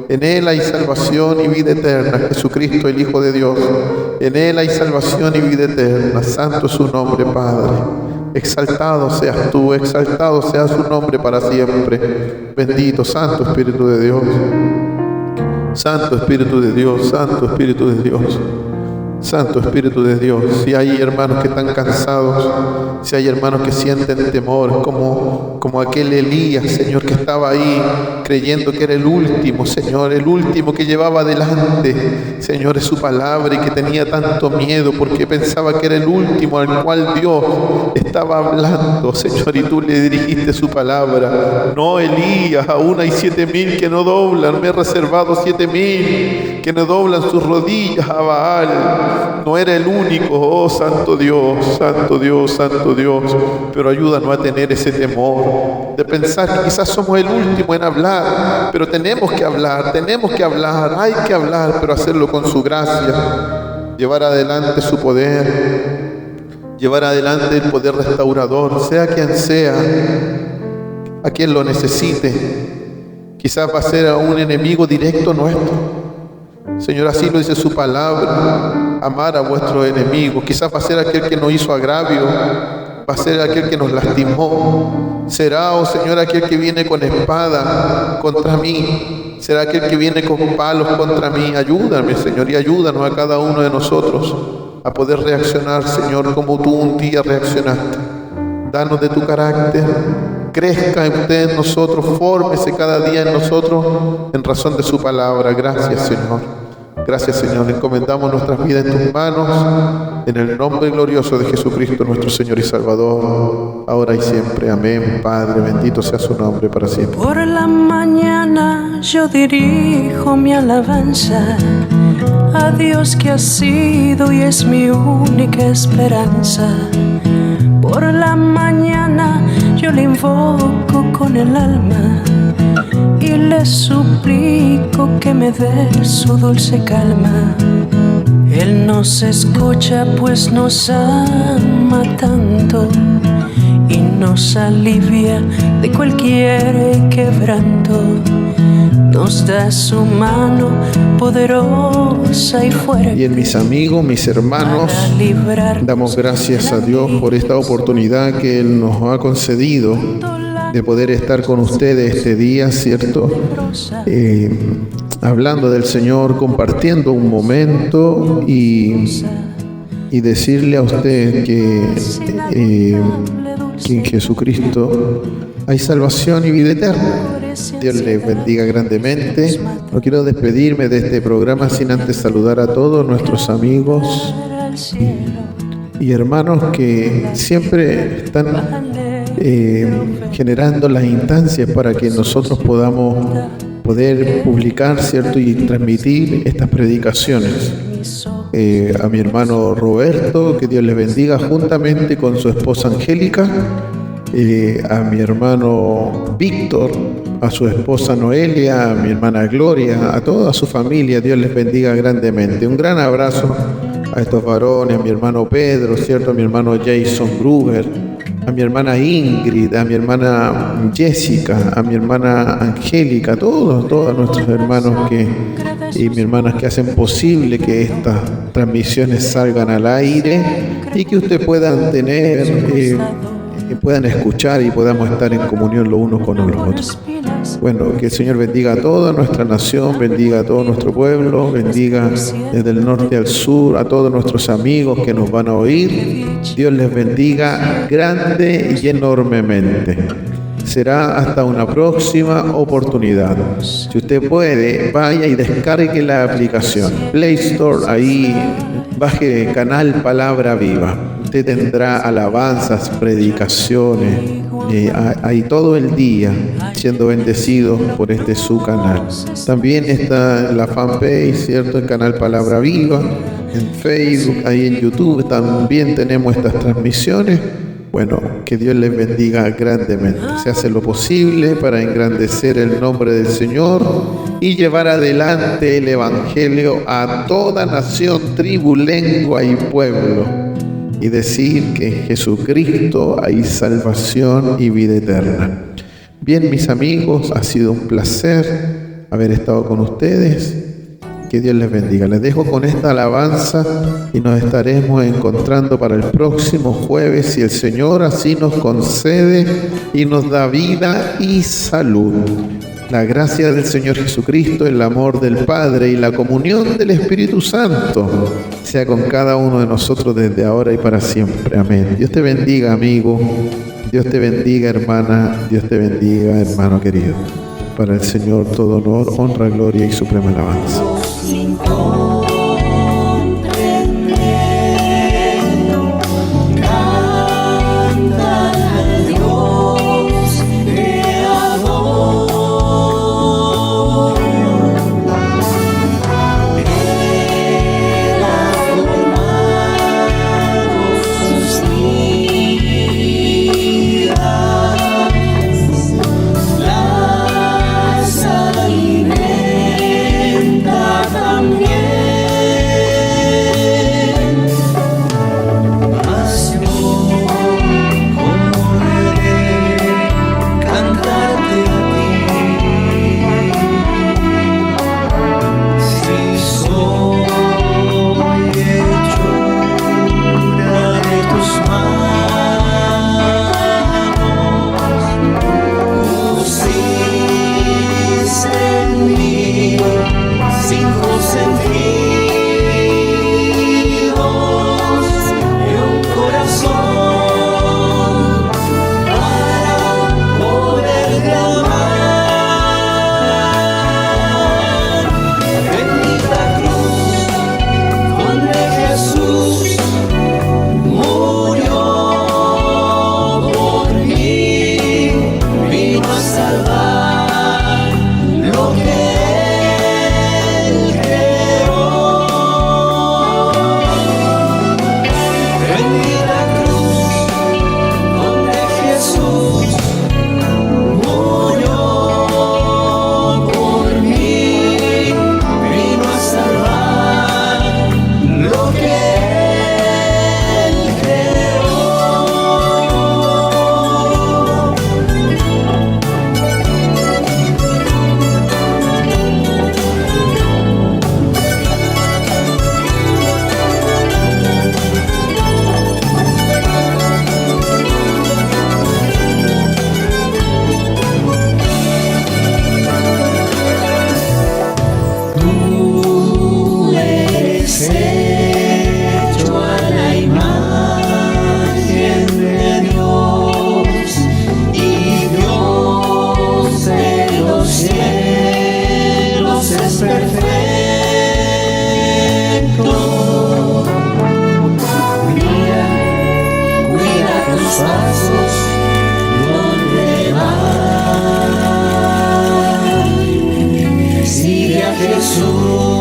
En Él hay salvación y vida eterna, Jesucristo, el Hijo de Dios. En Él hay salvación y vida eterna. Santo es su nombre, Padre. Exaltado seas tú, exaltado sea su nombre para siempre. Bendito, Santo Espíritu de Dios. Santo Espíritu de Dios, Santo Espíritu de Dios. Santo Espíritu de Dios. Si hay hermanos que están cansados, si hay hermanos que sienten temor, como aquel Elías, Señor, que estaba ahí creyendo que era el último, Señor, el último que llevaba adelante, Señor, es su palabra, y que tenía tanto miedo porque pensaba que era el último al cual Dios estaba hablando, Señor, y tú le dirigiste su palabra. No, Elías, aún hay 7,000 que no doblan, me he reservado 7,000 que no doblan sus rodillas a Baal. No era el único, oh Santo Dios, Santo Dios, Santo Dios. Pero ayúdanos a tener ese temor de pensar que quizás somos el último en hablar, pero tenemos que hablar, hay que hablar, pero hacerlo con su gracia, llevar adelante su poder, llevar adelante el poder restaurador, sea quien sea, a quien lo necesite. Quizás va a ser a un enemigo directo nuestro. Señor, así lo dice su palabra, amar a vuestros enemigos. Quizás va a ser aquel que nos hizo agravio, va a ser aquel que nos lastimó. Será, oh Señor, aquel que viene con espada contra mí. Será aquel que viene con palos contra mí. Ayúdame, Señor, y ayúdanos a cada uno de nosotros a poder reaccionar, Señor, como tú un día reaccionaste. Danos de tu carácter. Crezca usted en nosotros, fórmese cada día en nosotros en razón de su palabra. Gracias, Señor. Gracias, Señor. Encomendamos nuestras vidas en tus manos, en el nombre glorioso de Jesucristo, nuestro Señor y Salvador, ahora y siempre. Amén. Padre, bendito sea su nombre para siempre. Por la mañana yo dirijo mi alabanza a Dios que ha sido y es mi única esperanza. Por la mañana yo le invoco con el alma y le suplico que me dé su dulce calma. Él nos escucha pues nos ama tanto y nos alivia de cualquier quebranto. Nos da su mano poderosa y fuerte. Bien, mis amigos, mis hermanos, damos gracias a Dios por esta oportunidad que Él nos ha concedido de poder estar con ustedes este día, ¿cierto? Hablando del Señor, compartiendo un momento y decirle a usted que en Jesucristo hay salvación y vida eterna. Dios les bendiga grandemente. No quiero despedirme de este programa sin antes saludar a todos nuestros amigos y hermanos que siempre están generando las instancias para que nosotros podamos poder publicar, ¿cierto? Y transmitir estas predicaciones. A mi hermano Roberto, que Dios les bendiga, juntamente con su esposa Angélica. A mi hermano Víctor, a su esposa Noelia, a mi hermana Gloria, a toda su familia, Dios les bendiga grandemente. Un gran abrazo a estos varones, a mi hermano Pedro, ¿cierto? A mi hermano Jason Gruber, a mi hermana Ingrid, a mi hermana Jessica, a mi hermana Angélica, todos nuestros hermanos y mis hermanas que hacen posible que estas transmisiones salgan al aire y que ustedes puedan tener, que puedan escuchar y podamos estar en comunión los unos con los otros. Bueno, que el Señor bendiga a toda nuestra nación, bendiga a todo nuestro pueblo, bendiga desde el norte al sur a todos nuestros amigos que nos van a oír. Dios les bendiga grande y enormemente. Será hasta una próxima oportunidad. Si usted puede, vaya y descargue la aplicación Play Store, ahí baje Canal Palabra Viva. Usted tendrá alabanzas, predicaciones, ahí todo el día siendo bendecido por su canal. También está la fanpage, ¿cierto? El canal Palabra Viva, en Facebook, ahí en YouTube también tenemos estas transmisiones Bueno, que Dios les bendiga grandemente. Se hace lo posible para engrandecer el nombre del Señor y llevar adelante el Evangelio a toda nación, tribu, lengua y pueblo, y decir que en Jesucristo hay salvación y vida eterna. Bien, mis amigos, ha sido un placer haber estado con ustedes. Que Dios les bendiga. Les dejo con esta alabanza y nos estaremos encontrando para el próximo jueves, si el Señor así nos concede y nos da vida y salud. La gracia del Señor Jesucristo, el amor del Padre y la comunión del Espíritu Santo sea con cada uno de nosotros desde ahora y para siempre. Amén. Dios te bendiga, amigo. Dios te bendiga, hermana. Dios te bendiga, hermano querido. Para el Señor todo honor, honra, gloria y suprema alabanza. Sigue a Jesús.